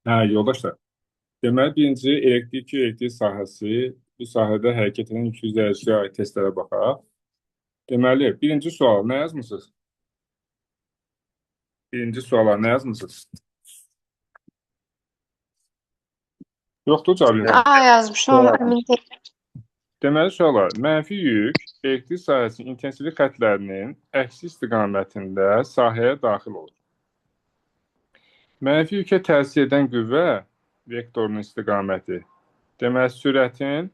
Hə, yoldaşlar. Deməli, birinci elektrik sahəsi, bu sahədə hərəkət edən yük dəyişiyə aid testlərə baxaq. Deməli, birinci sual nə yazmısınız? Birinci suala nə yazmısınız? Yoxdur, cavab yoxdur. A yazmışım ama emin değilim. Deməli, suallar, mənfi yük elektrik sahəsinin intensivlik xətlərinin əksi istiqamətində sahəyə daxil olur. Mənfi yükə təsir edən qüvvə vektorunun istiqaməti, deməli, sürətin,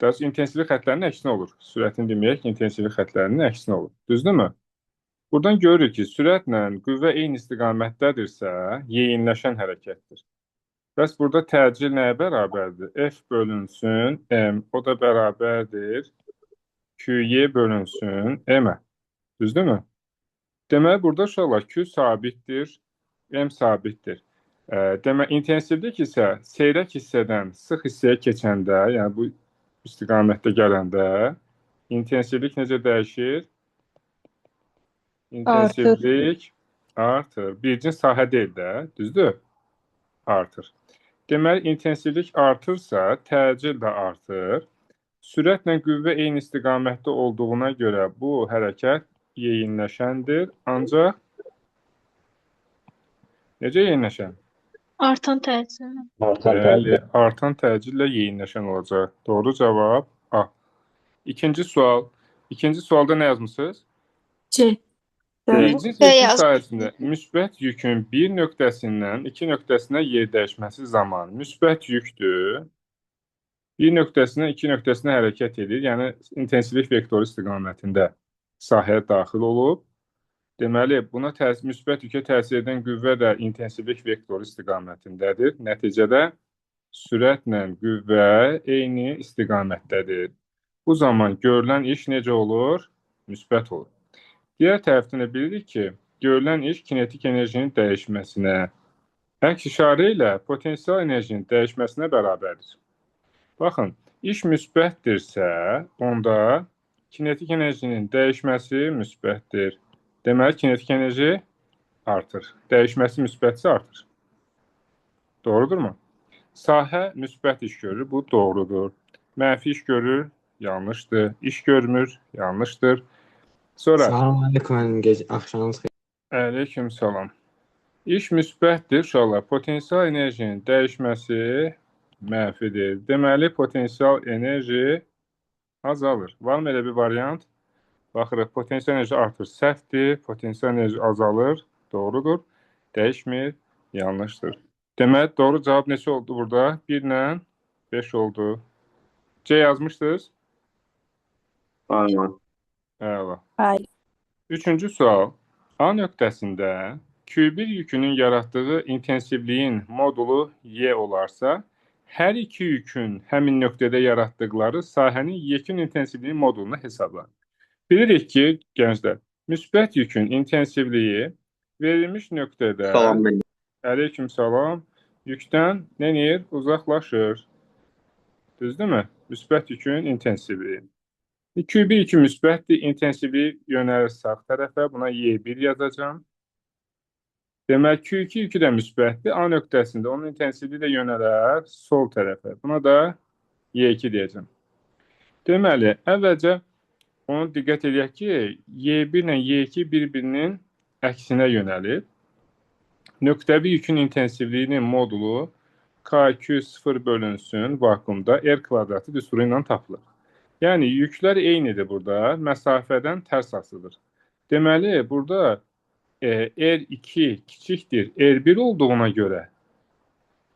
daha doğrusu intensivlik xətlərinin əksinə olur. Sürətin deməyək, intensivlik xətlərinin əksinə olur. Düzdürmü? Buradan görürük ki, sürətlə qüvvə eyni istiqamətdədirsə, yeyinləşən hərəkətdir. Bəs burada təcil nəyə bərabərdir? F bölünsün M, o da bərabərdir QY bölünsün M-ə. Düzdürmü? Deməli, burada uşaqlar Q sabitdir, M sabitdir. Deməli, intensivlik isə seyrək hissədən sıx hissəyə keçəndə, yəni bu istiqamətdə gələndə intensivlik necə dəyişir? İntensivlik artır. Birinci sahə deyil də, düzdür? Artır. Deməli, intensivlik artırsa, təcil də artır. Sürətlə qüvvə eyni istiqamətdə olduğuna görə bu hərəkət yeyinləşəndir. Ancaq necə yeyinləşən? Artan təcili. Bəli, artan təcillə yeyinləşən olacaq. Doğru cavab A. İkinci sual. İkinci sualda nə yazmısınız? C. Birinci B elektrik yazmışım. sahəsində müsbət yükün bir nöqtəsindən iki nöqtəsinə yer dəyişməsi zamanı müsbət yükdür. Bir nöqtəsindən iki nöqtəsinə hərəkət edir. Yəni, intensivlik vektoru istiqamətində sahəyə daxil olub. Deməli, buna müsbət yükə təsir edən qüvvə də intensivlik vektoru istiqamətindədir. Nəticədə sürətlə qüvvə eyni istiqamətdədir. Bu zaman görülən iş necə olur? Müsbət olur. Digər tərəfdən də bilirik ki, görülən iş kinetik enerjinin dəyişməsinə, əks işarə ilə potensial enerjinin dəyişməsinə bərabərdir. Baxın, iş müsbətdirsə, onda kinetik enerjinin dəyişməsi müsbətdir. Deməli, kinetik enerji artır. Dəyişməsi müsbətsə artır. Doğrudurmu? Sahə müsbət iş görür, bu doğrudur. Mənfi iş görür, yanlışdır. İş görmür, yanlışdır. Sonra, Salam aleyküm, axşamınız xeyir. aleyküm salam. İş müsbətdir, uşaqlar. Potensial enerjinin dəyişməsi mənfidir. Deməli, potensial enerji azalır. Varmı elə bir variant? Baxırıq, potensial enerji artır, səhvdir. Potensial enerji azalır, doğrudur. Dəyişmir, yanlışdır. Deməli, doğru cavab neçə oldu burada? 1 ilə 5 oldu. C yazmışdınız? Aynen. Əla. Hayır. Üçüncü sual. A nöqtəsində Q1 yükünün yaratdığı intensivliyin modulu Y olarsa, hər iki yükün həmin nöqtədə yaratdıqları sahənin yekun intensivliyi modulunu hesablayın. Bilirik ki, gənclər, müsbət yükün intensivliyi verilmiş nöqtədə Salam benim. aleyküm salam yükdən nə edir? Uzaqlaşır. Düzdürmü? Müsbət yükün intensivliyi. Q1 yükü müsbətdir, intensivliyi yönəlir sağ tərəfə, buna Y1 yazacağım. Demək, Q2 yükü də müsbətdir, A nöqtəsində onun intensivliyi də yönələr sol tərəfə. Buna da Y2 deyəcəm. Deməli, əvvəlcə onu diqqət edək ki, Y1 ilə Y2 bir-birinin əksinə yönəlib. Nöqtəvi yükün intensivliyinin modulu KQ0 bölünsün vakuumda R kvadratı düsturu ilə tapılır. Yəni, yüklər eynidir burada, məsafədən tərs asılıdır. Deməli, burada R2 kiçikdir R1 olduğuna görə,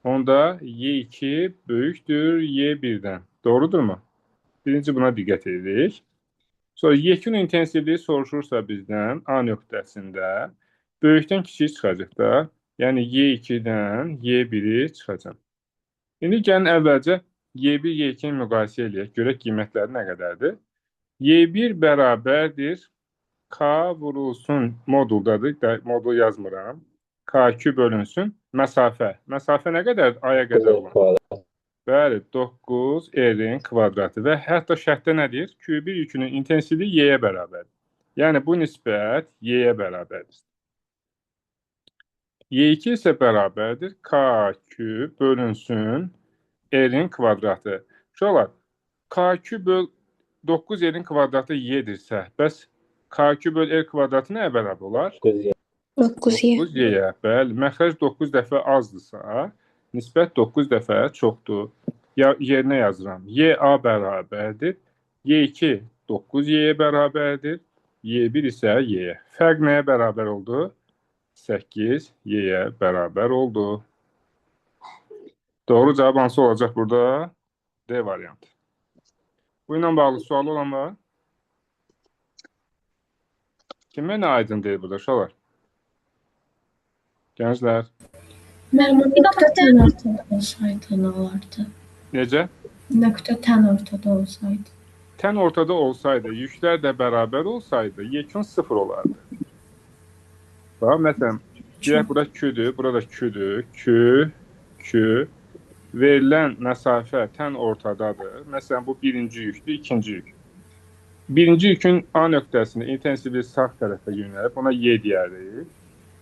onda Y2 böyükdür Y1-dən. Doğrudurmu? Birinci buna diqqət edirik. Sonra yekun intensivliyi soruşursa bizdən A nöqtəsində böyükdən kiçik çıxacaq da, yəni Y2-dən Y1-i çıxacaq. İndi gəlin əvvəlcə Y1, Y2-ni müqayisə eləyək, görək qiymətləri nə qədərdir. Y1 bərabərdir K vurulsun moduldadır, modul yazmıram. KQ bölünsün məsafə. Məsafə nə qədər? Aya qədər olan. Bəli, 9 R-in kvadratı və hətta şərtdə nədir? Q1 yükünün intensivliyi Y-yə bərabərdir. Yəni, bu nisbət Y-yə bərabərdir. Y2 isə bərabərdir KQ bölünsün R'in kvadratı. Uşaqlar, KQ böl 9 R'in kvadratı Y-dirsə, bəs KQ böl R kvadratı nəyə bərabər olar? 9Y. 9Y-yə. Bəli, məxrəc 9 dəfə azdırsa, nisbət 9 dəfə çoxdur. Yerinə yazıram. YA bərabərdir. Y2 9Y-yə bərabərdir. Y1 isə Y-yə. Fərq nəyə bərabər oldu? 8Y-yə bərabər oldu. Doğru cavab hansı olacaq burada? D variantı. Bu ilə bağlı sual olan var? Kimə nə aydın deyil burada uşaqlar? Gənclər. Müəllim, nöqtə tən ortada olsaydı nə olardı? Necə? Nöqtə tən ortada olsaydı. Tən ortada olsaydı, yüklər də bərabər olsaydı, yekun 0 olardı. Bax, məsələn, deyək, bura Q-dür, burada Q-dür. Q. Verilən məsafə tən ortadadır. Məsələn, bu birinci yükdür, ikinci yük. Birinci yükün A nöqtəsində intensivliyi sağ tərəfə yönəlib, ona Y deyərik.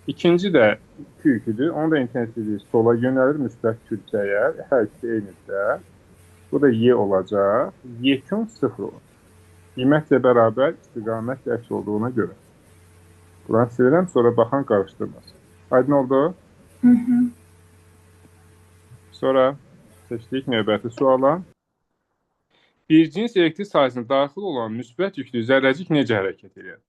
İkinci də Q yüküdür, onun da intensivliyi sola yönəlir, müsbət kütləyər, hər ikisi eynidir. Bu da Y olacaq. Yekun 0 olur. Qiymətlə bərabər istiqamət əks olduğuna görə. Buranı silirəm, sonra baxan qarışdırmasın. Aydın oldu? Sonra seçdik növbəti suala. Bir cins elektrik sahəsinə daxil olan müsbət yüklü zərrəcik necə hərəkət edir?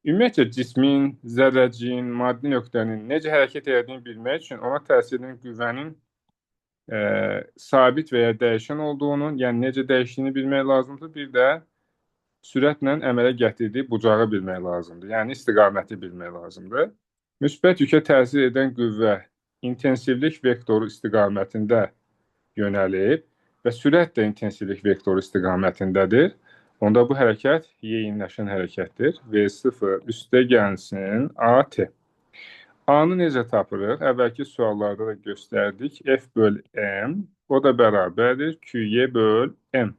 Ümumiyyətlə, cismin, zərrəciyin, maddi nöqtənin necə hərəkət edildiyini bilmək üçün ona təsir edən qüvvənin sabit və ya dəyişən olduğunu, yəni necə dəyişdiyini bilmək lazımdır. Bir də sürətlə əmələ gətirdiyi bucağı bilmək lazımdır. Yəni istiqaməti bilmək lazımdır. Müsbət yükə təsir edən qüvvə intensivlik vektoru istiqamətində yönəlib və sürət də intensivlik vektoru istiqamətindədir. Onda bu hərəkət yeyinləşən hərəkətdir. V0 üstə gəlsin AT. A-nı necə tapırıq? Əvvəlki suallarda da göstərdik. F böl M, o da bərabərdir QY böl M.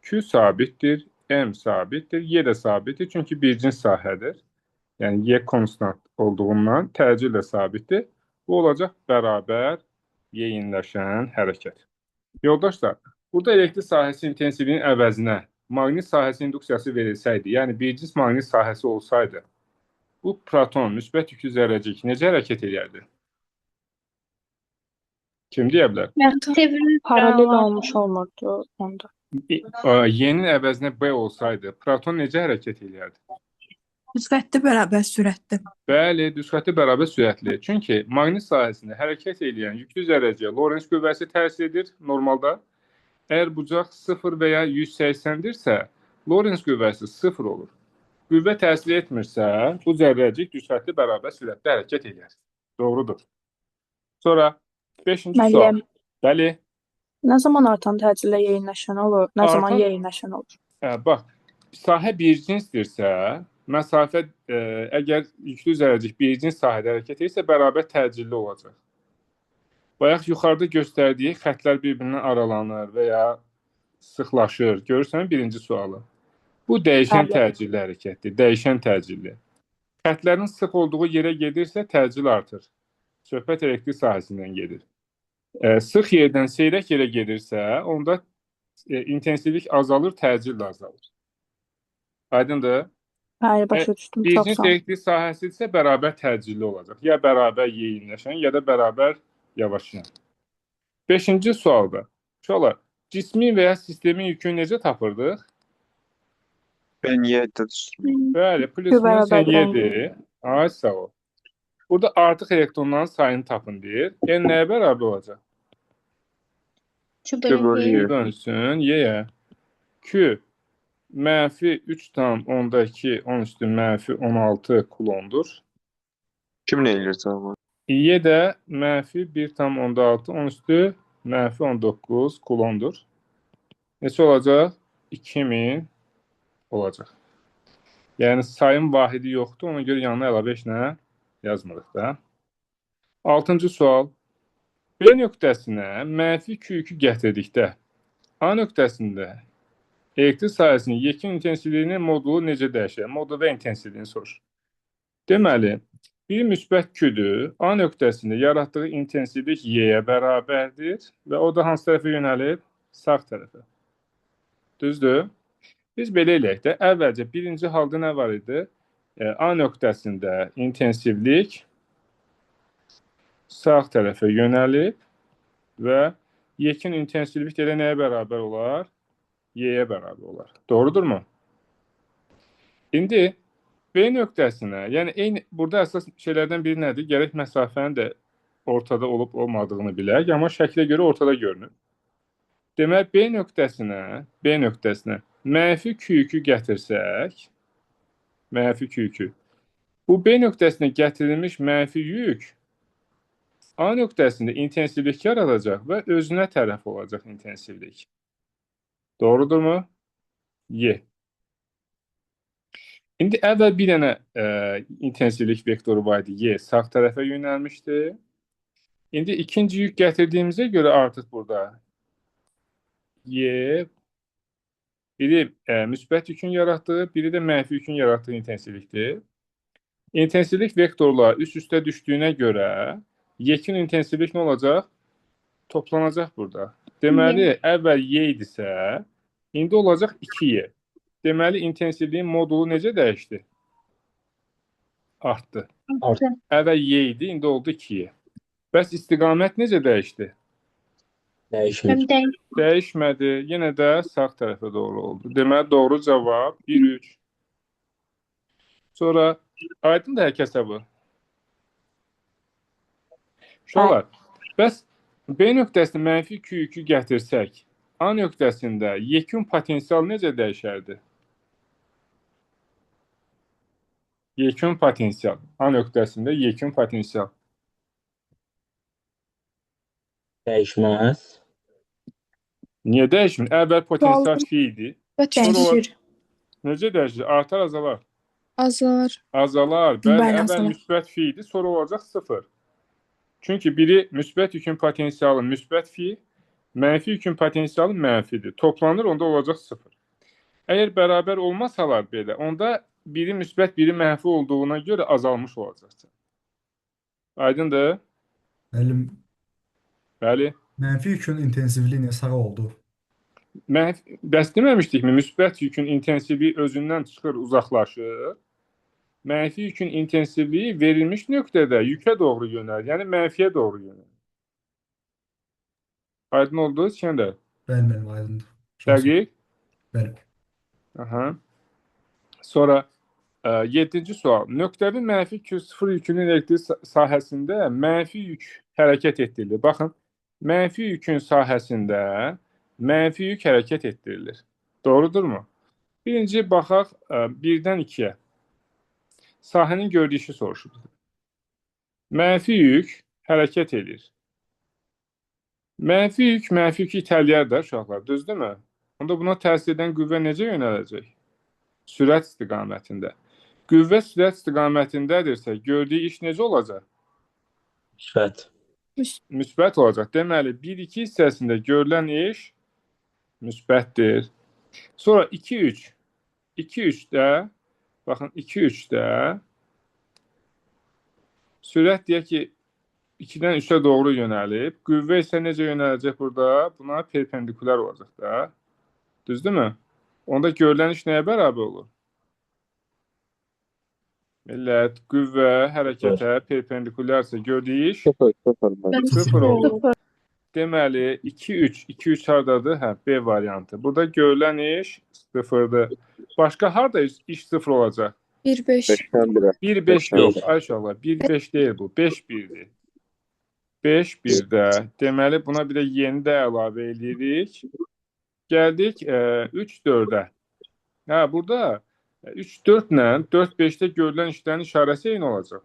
Q sabitdir, M sabitdir, Y də sabitdir. Çünki bir cins sahədir. Yəni Y konstant olduğundan təcil də sabitdir. Bu olacaq bərabər yeyinləşən hərəkət. Yoldaşlar, burada elektrik sahəsi intensivliyinin əvəzinə maqnit sahəsi induksiyası verilsəydi, yəni bir cins maqnit sahəsi olsaydı, bu proton, müsbət yüklü zərrəcik necə hərəkət edərdi? Kim deyə bilər? Paralel olmuş olmurdu onda. Y-nin əvəzinə B olsaydı, proton necə hərəkət edərdi? Düzxətti bərabər sürətli. Bəli, düzxətti bərabər sürətli. Çünki maqnit sahəsində hərəkət edən yüklü zərrəciyə Lorentz qüvvəsi təsir edir normalda. Əgər bucaq 0 və ya 180-dirsə, Lorentz qüvvəsi 0 olur. Qüvvə təsir etmirsə, bu zərrəcik düzxətti bərabər sürətli hərəkət edir. Doğrudur. Sonra 5-ci sual. Müəllim, Bəli. nə zaman artan təcillə yeyinləşən olur, nə zaman yeyinləşən olur? Bax, sahə bir cinsdirsə, məsafə əgər yüklü zərrəcik bir cins sahədə hərəkət edirsə, bərabər təcilli olacaq. Bayaq yuxarıda göstərdiyi xətlər bir-birindən aralanır və ya sıxlaşır. Görürsən birinci sualı. Bu dəyişən təcilli hərəkətdir, dəyişən təcilli. Xətlərin sıx olduğu yerə gedirsə, təcil artır. Söhbət elektrik sahəsindən gedir. Sıx yerdən seyrək yerə gedirsə, onda intensivlik azalır, təcil də azalır. Aydındır? Bəli, başa düşdüm. Bir Çox cins sağ ol. elektrik sahəsi isə bərabər təcilli olacaq. Ya bərabər yeyinləşən, ya da bərabər yavaşlayan. 5-ci sualda. Uşaqlar, cismin və ya sistemin yükünü necə tapırdıq? Ben Y'de düştüm. Bəli, plus minus Y'dir. Ay, sağ ol. Burada artıq elektronların sayını tapın deyir. N nəyə bərabər olacaq? Q bölü bölü Y. Y. Bölünsün Y-yə. Q mənfi 3,2 10 üstü mənfi 16 kulondur. Kim ne ilirse ama. Y də mənfi 1,6 10 üstü mənfi 19 kulondur. Neçə olacaq? 2000 olacaq. Yəni sayın vahidi yoxdur, ona görə yanına əlavə heç nə yazmırıq da. 6-cı sual. B nöqtəsinə mənfi Q yükü gətirdikdə A nöqtəsində elektrik sahəsinin yekun intensivliyinin modulu necə dəyişir? Modul və intensivliyini soruşur. Deməli, Biri müsbət küdür. A nöqtəsində yaratdığı intensivlik Y-yə bərabərdir və o da hansı tərəfə yönəlib? Sağ tərəfə. Düzdür? Biz belə eləyək də, əvvəlcə birinci halda nə var idi? A nöqtəsində intensivlik sağ tərəfə yönəlib və yekun intensivlik də nəyə bərabər olar? Y-yə bərabər olar. Doğrudurmu? İndi B nöqtəsinə, yəni eyni burada əsas şeylərdən biri nədir? Gərək məsafənin də ortada olub olmadığını bilək, amma şəklə görə ortada görünür. Demək B nöqtəsinə mənfi Q2 gətirsək, mənfi Q2. Bu B nöqtəsinə gətirilmiş mənfi yük A nöqtəsində intensivlik yaradacaq və özünə tərəf olacaq intensivlik. Doğrudurmu? Y. İndi əvvəl bir dənə intensivlik vektoru var idi. Y sağ tərəfə yönəlmişdi. İndi ikinci yük gətirdiyimizə görə artıq burada Y biri müsbət yükün yaratdığı, biri də mənfi yükün yaratdığı intensivlikdir. İntensivlik vektorları üst-üstə düşdüyünə görə yekun intensivlik nə olacaq? Toplanacaq burada. Deməli, əvvəl Y idisə, indi olacaq 2Y. Deməli, intensivliyin modulu necə dəyişdi? Artdı. Əvvəl Y idi, indi oldu 2Y. Bəs istiqamət necə dəyişdi? Dəyişmir. Dəyişmədi. Yenə də sağ tərəfə doğru oldu. Deməli, doğru cavab 1-3. Sonra, aydındır hər kəsə bu? Uşaqlar, bəs B nöqtəsində mənfi Q2 gətirsək, A nöqtəsində yekun potensial necə dəyişərdi? Yekun potensial. A nöqtəsində yekun potensial. Dəyişməz. Niyə dəyişmir? Əvvəl potensial fi idi. Dəyişir. Necə dəyişir? Artar, azalar. Azar. Azalar. Bəli, Bəli, əvvəl azalar. müsbət fi idi, sonra olacaq 0. Çünki biri müsbət yükün potensialı müsbət fi, mənfi yükün potensialı mənfidir. Toplanır, onda olacaq 0. Əgər bərabər olmasalar belə, onda biri müsbət, biri mənfi olduğuna görə azalmış olacaq. Aydındır? Müəllim, Bəli. mənfi yükün intensivliyi sağ oldu. Bəs deməmişdikmi? Müsbət yükün intensivliyi özündən çıxır, uzaqlaşır. Mənfi yükün intensivliyi verilmiş nöqtədə yükə doğru yönəlir, yəni mənfiyə doğru yönəlir. Aydın oldu, İskəndər? Bəli, müəllim, aydındır. Dəqiq? Bəli. Aha. Sonra 7-ci sual. Nöqtəvi mənfi Q0 yükünün elektrik sahəsində mənfi yük hərəkət etdirilir. Baxın, mənfi yükün sahəsində mənfi yük hərəkət etdirilir. Doğrudurmu? Birinci baxaq 1-dən 2-yə. Sahənin gördüyüşü soruşur. Mənfi yük hərəkət edir. Mənfi yük itələyər də uşaqlar, düzdürmü? Onda buna təsir edən qüvvə necə yönələcək? Sürət istiqamətində. Qüvvə sürət istiqamətindədirsə, gördüyü iş necə olacaq? Müsbət. Müsbət olacaq. Deməli, 1-2 hissəsində görülən iş müsbətdir. Sonra 2-3. 2-3-də, baxın, 2-3-də sürət deyək ki, 2-dən 3-ə doğru yönəlib. Qüvvə isə necə yönələcək burada? Buna perpendikulyar olacaq da. Düzdürmü? Onda görülən iş nəyə bərabər olur? Millət, qüvvə, hərəkətə perpendikulyarsa gördüyü iş 0 olur. Deməli, 2-3. 2-3 haradadır? Hə, B variantı. Burada görülən iş 0-dır. Başqa harada iş 0 olacaq? 1-5. 1-5 yox, ay uşaqlar. 1-5 deyil bu. 5-1-dir. 5-1-də. Deməli, buna bir də yeni də əlavə edirik. Gəldik 3-4-ə. Hə, burada 3-4 ilə 4-5-də görülən işlərin işarəsi eyni olacaq.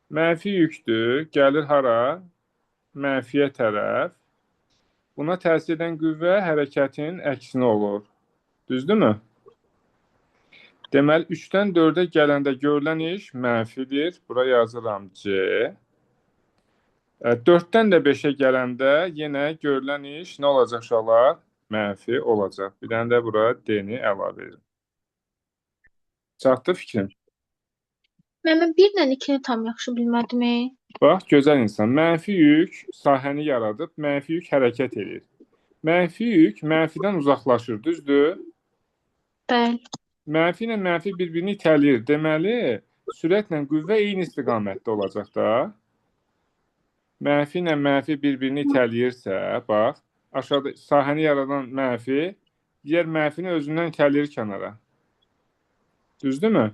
Mənfi yükdür. Gəlir hara? Mənfiyə tərəf. Buna təsir edən qüvvə hərəkətin əksinə olur. Düzdürmü? Deməli, 3-dən 4-ə gələndə görülən iş mənfidir. Bura yazıram C. 4-dən də 5-ə gələndə yenə görülən iş nə olacaq uşaqlar? Mənfi olacaq. Bir dənə də bura D-ni əlavə edir. Çatdı fikrim? Mən 1 ilə 2-ni tam yaxşı bilmədim. Bax, gözəl insan. Mənfi yük sahəni yaradıb, mənfi yük hərəkət edir. Mənfi yük mənfidən uzaqlaşır, düzdür? Bəli. Mənfi ilə mənfi bir-birini itələyir. Deməli, sürətlə qüvvə eyni istiqamətdə olacaq da. Mənfi ilə mənfi bir-birini itələyirsə, bax, aşağıda sahəni yaradan mənfi, digər mənfini özündən itələyir kənara. Düzdürmü?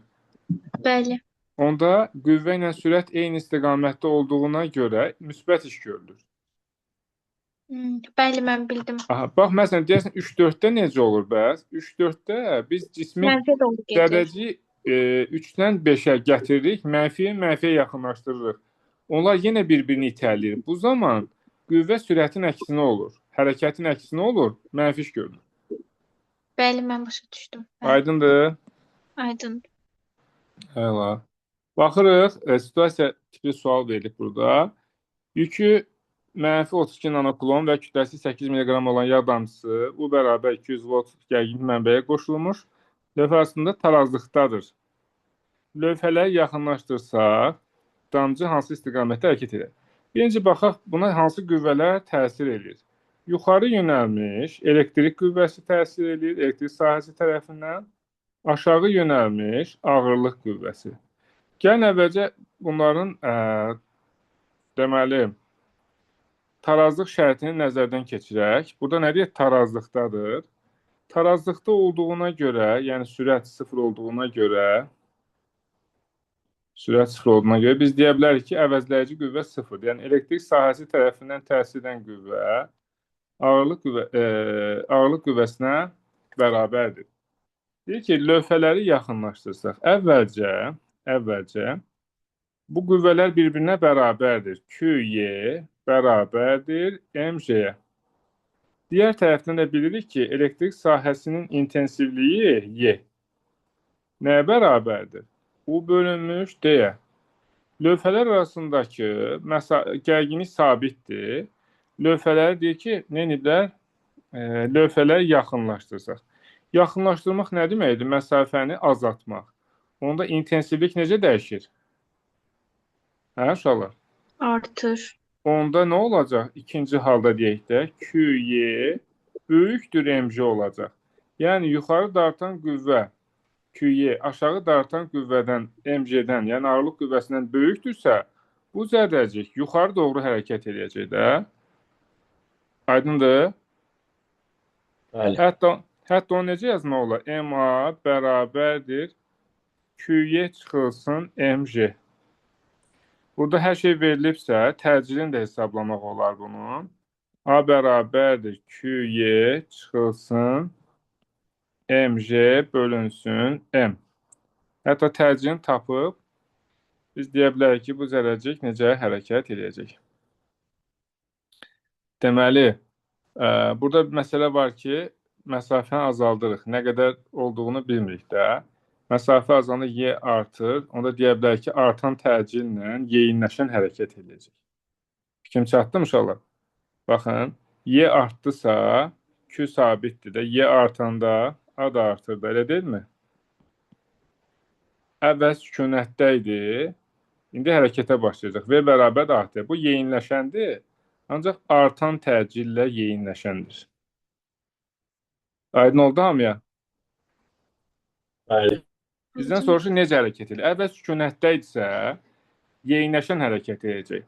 Bəli. Onda qüvvə ilə sürət eyni istiqamətdə olduğuna görə müsbət iş görülür. Bəli, mən bildim. Aha, bax, məsələn, deyəsən 3-4-də necə olur bəs? 3-4-də biz cismin Mənfiyə doğru gedir. dərəcəyi 3-dən 5-ə gətiririk, mənfiyə yaxınlaşdırırıq. Onlar yenə bir-birini itələyir. Bu zaman qüvvə sürətin əksinə olur. Hərəkətin əksinə olur, mənfi iş görülür. Bəli, mən başa düşdüm. Bəli. Aydındır? Aydındır. Əla. Baxırıq, situasiya tipli sual verilib burada. Yükü mənfi 32 nanokulon və kütləsi 8 mq olan yağ damcısı U bərabər 200 volt gərginlik mənbəyə qoşulmuş. Lövhə arasında tarazlıqdadır. Lövhələri yaxınlaşdırsaq, damcı hansı istiqamətdə hərəkət edir? Birinci baxaq, buna hansı qüvvələr təsir edir? Yuxarı yönəlmiş elektrik qüvvəsi təsir edir, elektrik sahəsi tərəfindən. Aşağı yönəlmiş ağırlıq qüvvəsi. Gəlin əvvəlcə bunların deməli tarazlıq şərtini nəzərdən keçirək. Burada nə deyək? Tarazlıqdadır. Tarazlıqda olduğuna görə, yəni sürət 0 olduğuna görə biz deyə bilərik ki, əvəzləyici qüvvə 0-dır. Yəni elektrik sahəsi tərəfindən təsir edən qüvvə ağırlıq qüvvəsinə bərabərdir. Deyir ki, lövhələri yaxınlaşdırsaq, əvvəlcə bu qüvvələr bir-birinə bərabərdir. QY bərabərdir MC-yə. Digər tərəfdən də bilirik ki, elektrik sahəsinin intensivliyi Y nəyə bərabərdir? U bölünmüş D-yə. Lövhələr arasındakı gərginlik sabitdir. Lövhələri deyir ki, nə ediblər? Lövhələri yaxınlaşdırsaq. Yaxınlaşdırmaq nə deməkdir? Məsafəni azaltmaq. Onda intensivlik necə dəyişir? Hə, uşaqlar? Artır. Onda nə olacaq? İkinci halda deyək də, QY böyükdür MC olacaq. Yəni, yuxarı dartan qüvvə QY aşağı dartan qüvvədən, MC-dən, yəni ağırlıq qüvvəsindən böyükdürsə, bu zərrəcik yuxarı doğru hərəkət edəcək də. Aydındır? Bəli. Hətta onu necə yazmaq olar? MA bərabərdir QY çıxılsın MC. Burada hər şey verilibsə, təcilini də hesablamaq olar bunu. A bərabərdir QY çıxılsın MC bölünsün M. Hətta təcilini tapıb, biz deyə bilərik ki, bu zərrəcik necə hərəkət edəcək. Deməli, burada bir məsələ var ki, məsafəni azaldırıq. Nə qədər olduğunu bilmirik də. Məsafə azalanda Y artır. Onda deyə bilərik ki, artan təcillə yeyinləşən hərəkət edəcək. Fikrim çatdı mı uşaqlar? Baxın, Y artdısa, Q sabitdir də. Y artanda A da artır da, elə deyilmi? Əvvəl sükunətdə idi. İndi hərəkətə başlayacaq. V bərabər də artır. Bu yeyinləşəndir. Ancaq artan təcillə yeyinləşəndir. Aydın oldu hamıya? Bəli. Bizdən soruşur, necə hərəkət edir? Əvvəl sükunətdə idisə, yeyinləşən hərəkət edəcək.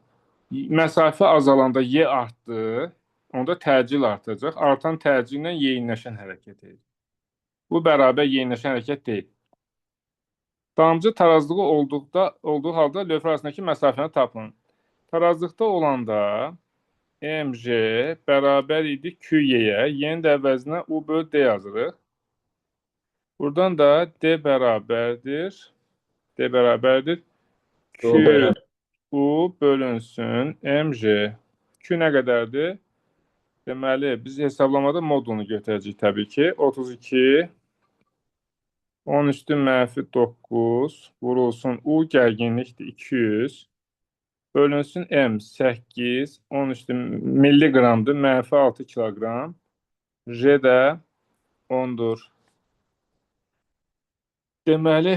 Məsafə azalanda Y artdı, onda təcil artacaq. Artan təcillə yeyinləşən hərəkət edəcək. Bu bərabər yeyinləşən hərəkət deyil. Damcı tarazlığı olduğu halda lövhə arasındakı məsafəni tapın. Tarazlıqda olanda MC bərabər idi QY-yə, yeni də əvəzinə U böl D yazırıq. Buradan da D bərabərdir Q U bölünsün MC. Q nə qədərdir? Deməli, biz hesablamada modulunu götürəcəyik təbii ki. 32 10 üstü mənfi 9 vurulsun U gərginlikdir 200 bölünsün M 8 10 üstü milliqramdır mənfi 6 kiloqram J də 10'dur. Deməli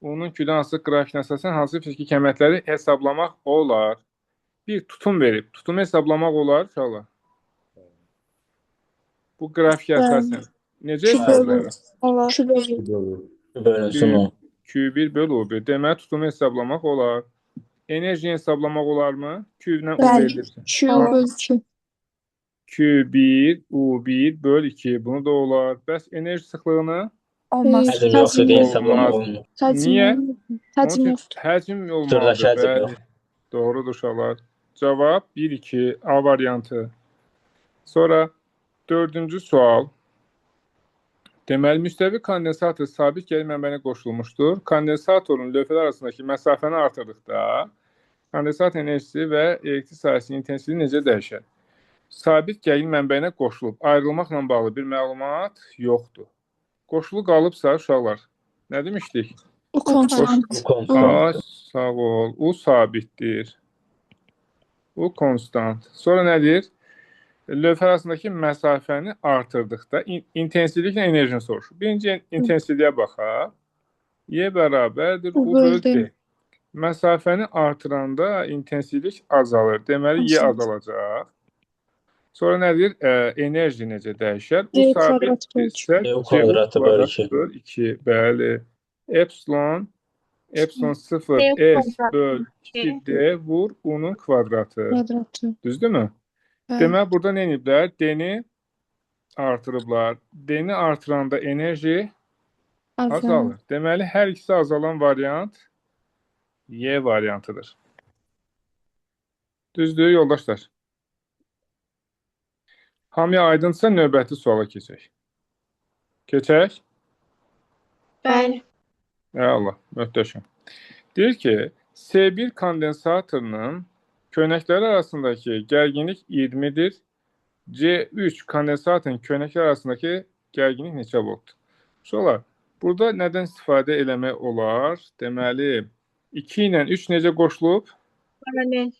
Onun külə hansı qrafikinə əsasən hansı fiziki kəmiyyətləri hesablamaq olar? Bir tutum verib. Tutumu hesablamaq olar uşaqlar. Bu qrafikə əsasən. Necə hesablayırıq? Olar. Bölünsün o. Q1 bölü U1. Demək, tutumu hesablamaq olar. Enerjini hesablamaq olarmı? Q ilə U Bəli. verilirsə. Q2. Q1, U1 böl 2. Bunu da olar. Bəs enerji sıxlığını? Olmaz. Həcm yoxdur deyə Olmaz. hesablama olmuyor. Niyə? Həcm Onun yoxdur. üçün həcm olmalıdır. Xüsusiləşə həcm yox. Bəli. Doğrudur uşaqlar. Cavab 1-2 A variantı. Sonra dördüncü sual. Deməli, müstəvi kondensator sabit gəlir mənbəyinə qoşulmuşdur. Kondensatorun lövhələr arasındakı məsafəni artırdıqda kondensator enerjisi və elektrik sahəsinin intensivliyi necə dəyişər? Sabit gəlir mənbəyinə qoşulub ayrılmaqla bağlı bir məlumat yoxdur. Qoşulu qalıbsa uşaqlar, nə demişdik? O konstant. Bu konstant. Sağ ol. U sabitdir. U konstant. Sonra nədir? Lövhə arasındakı məsafəni artırdıqda intensivliklə enerjini soruşur. Birinci intensivliyə baxaq. Y bərabərdir U böl D. Məsafəni artıranda intensivlik azalır. Deməli, Y azalacaq. Sonra nədir? Enerji necə dəyişər? U sabitdirsə, U kvadratı böl 2. böl 2. Bəli. Epsilon 0 S böl 2D vur U-nun kvadratı. Düzdürmü? Demək, burada nə ediblər? D-ni artırıblar. D-ni artıranda enerji azalır. Deməli, hər ikisi azalan variant Y variantıdır. Düzdür, yoldaşlar? Hamıya aydınsa növbəti suala keçək. Keçək? Bəli. Allah, möhtəşəm. Deyir ki, S1 kondensatorunun köynəkləri arasındakı gərginlik 20-dir. C3 kondensatorun köynəkləri arasındakı gərginlik neçə voltdur? Sonra, burada nədən istifadə eləmək olar? Deməli, 2 ilə 3 necə qoşulub? Paralel.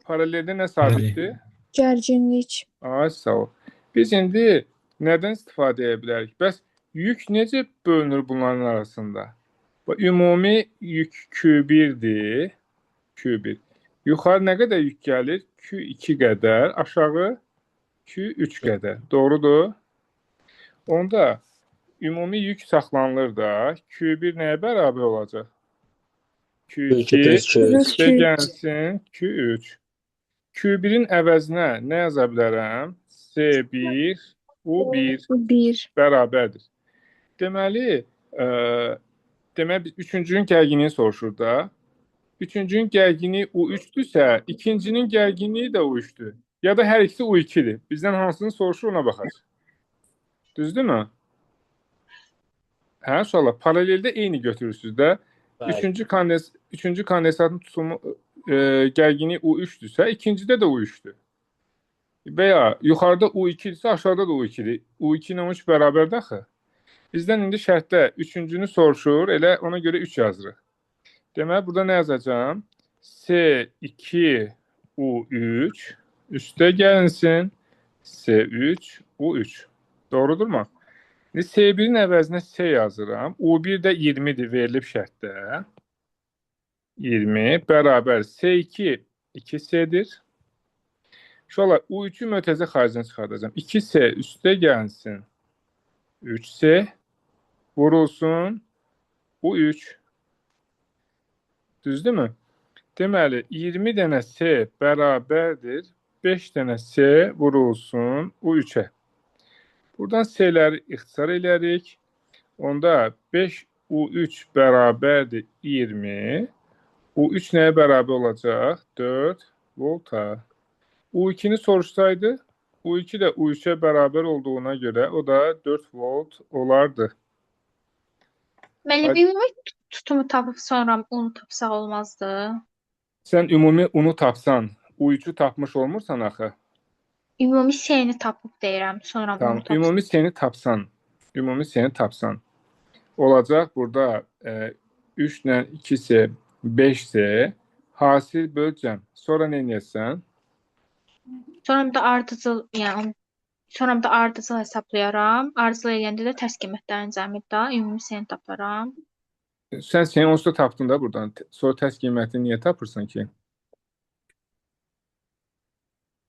Paraleldə nə sabitdir? Gərginlik. Ay, sağ ol. Biz indi nədən istifadə edə bilərik? Bəs yük necə bölünür bunların arasında? Ümumi yük Q1-dir. Q1. Yuxarı nə qədər yük gəlir? Q2 qədər. Aşağı Q3 qədər. Doğrudur. Onda ümumi yük saxlanılır da. Q1 nəyə bərabər olacaq? Q2 üstə gəlsin Q3. Q1-in əvəzinə nə yaza bilərəm? S1, U1 bərabərdir. Deməli, biz üçüncünün gərginliğini soruşur da. Üçüncünün gərginliği U3-dürsə, ikincinin gərginliği də U3-dür. Ya da hər ikisi U2-dir. Bizdən hansını soruşur, ona baxacaq. Düzdürmü? Hə, uşaqlar, paraleldə eyni götürürsünüz də. Üçüncü kondensatorun tutumu gərginliyi U3-dürsə, ikincidə də U3-dür. Və ya yuxarıda U2-dirsə, aşağıda da U2-dir. U2 ilə 3 bərabərdir axı. Bizdən indi şərtdə üçüncünü soruşur, elə ona görə 3 yazırıq. Deməli, burada nə yazacağım? S2 U3 üstə gəlinsin S3 U3. Doğrudurmu? S1-in əvəzinə S yazıram. U1 də 20-dir verilib şərtdə. 20 bərabər S2 2S'dir. Şöyle U3'ü mötəzə xaricdən çıxardacağım. 2S üstə gəlsin. 3S vurulsun U3. Düzdürmü? Deməli, 20 dənə S bərabərdir. 5 dənə S vurulsun U3'ə. Buradan S'ləri ixtisar elərik. Onda 5 U3 bərabərdir 20. U3 nəyə bərabər olacaq? 4 volta. U2'ni soruşsaydı, U2 də U3'ə bərabər olduğuna görə o da 4 volt olardı. Belə ümumi tutumu tapıb sonra onu tapsaq olmazdı. Sən ümumi unu tapsan, U3'ü tapmış olmursan axı. Ümumi seni tapıb deyirəm, sonra Tamam, onu tapsaq. ümumi seni tapsan olacaq burada 3 ilə 2S, 5S hasil böləcəm. Sonra nə edəsən? Sonra bir də ardıcıl, yəni sonra bir də ardıcıl hesablayaram. Ardıcıl eləyəndə də tərs qiymətlərin cəmidə ümumi seni taparam. Sen onsuz da tapdın da buradan. Sonra test qiymətini niyə tapırsan ki?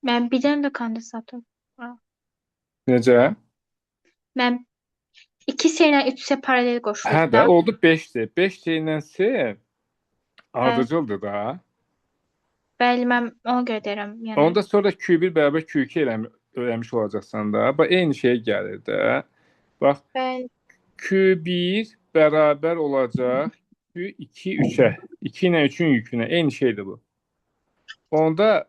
Mən bir dənə də kondensator var. Necə? Mən 2S ilə 3S paralel Hə qoşulub də da. oldu 5C. 5C ilə C ardıcıldır da. Bəli, mən ona görə deyirəm. Yəni Onda sonra Q1 bərabər Q2 öyrənmiş olacaqsan da. Bax eyni şey gəlir də. Bax bəli, Q1 bərabər olacaq Q2 3-ə. 2 ilə 3-ün yükünə eyni şeydir bu. Onda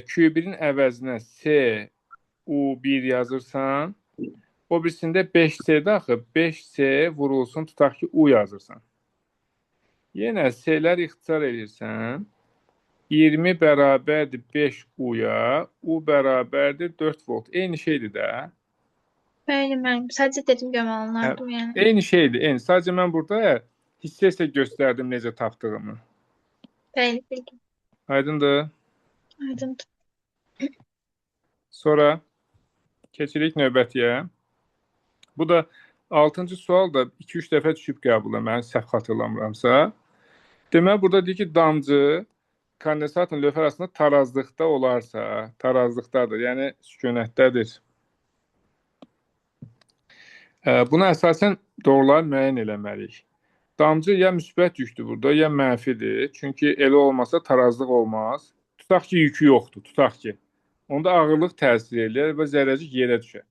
Q1-in əvəzinə C U1 yazırsan, o birisində 5C-də axı 5C vurulsun tutaq ki U yazırsan. Yenə C-lər ixtisar edirsən. 20 bərabərdir 5 U-ya, U bərabərdir 4 volt. Eyni şeydir də. bəli, mən sadəcə dedim göməlanlardım yəni. Eyni şeydir, eyni. Sadəcə mən burada hissə göstərdim necə tapdığımı. Bəli, bildim. Aydındır. Aydındır. Sonra keçirik növbətiyə. Bu da 6-cı sual da 2-3 dəfə düşüb qəbula, mən səhv xatırlamıramsa. Deməli, burada deyir ki, damcı kondensatorun lövhə arasında tarazlıqda olarsa, tarazlıqdadır, yəni sükunətdədir. Buna əsasən doğruları müəyyən eləməliyik. Damcı ya müsbət yüklü burada, ya mənfidir. Çünki elə olmasa tarazlıq olmaz. Tutaq ki, yükü yoxdur, tutaq ki. Onda ağırlıq təsir edir və zərrəcik yerə düşər.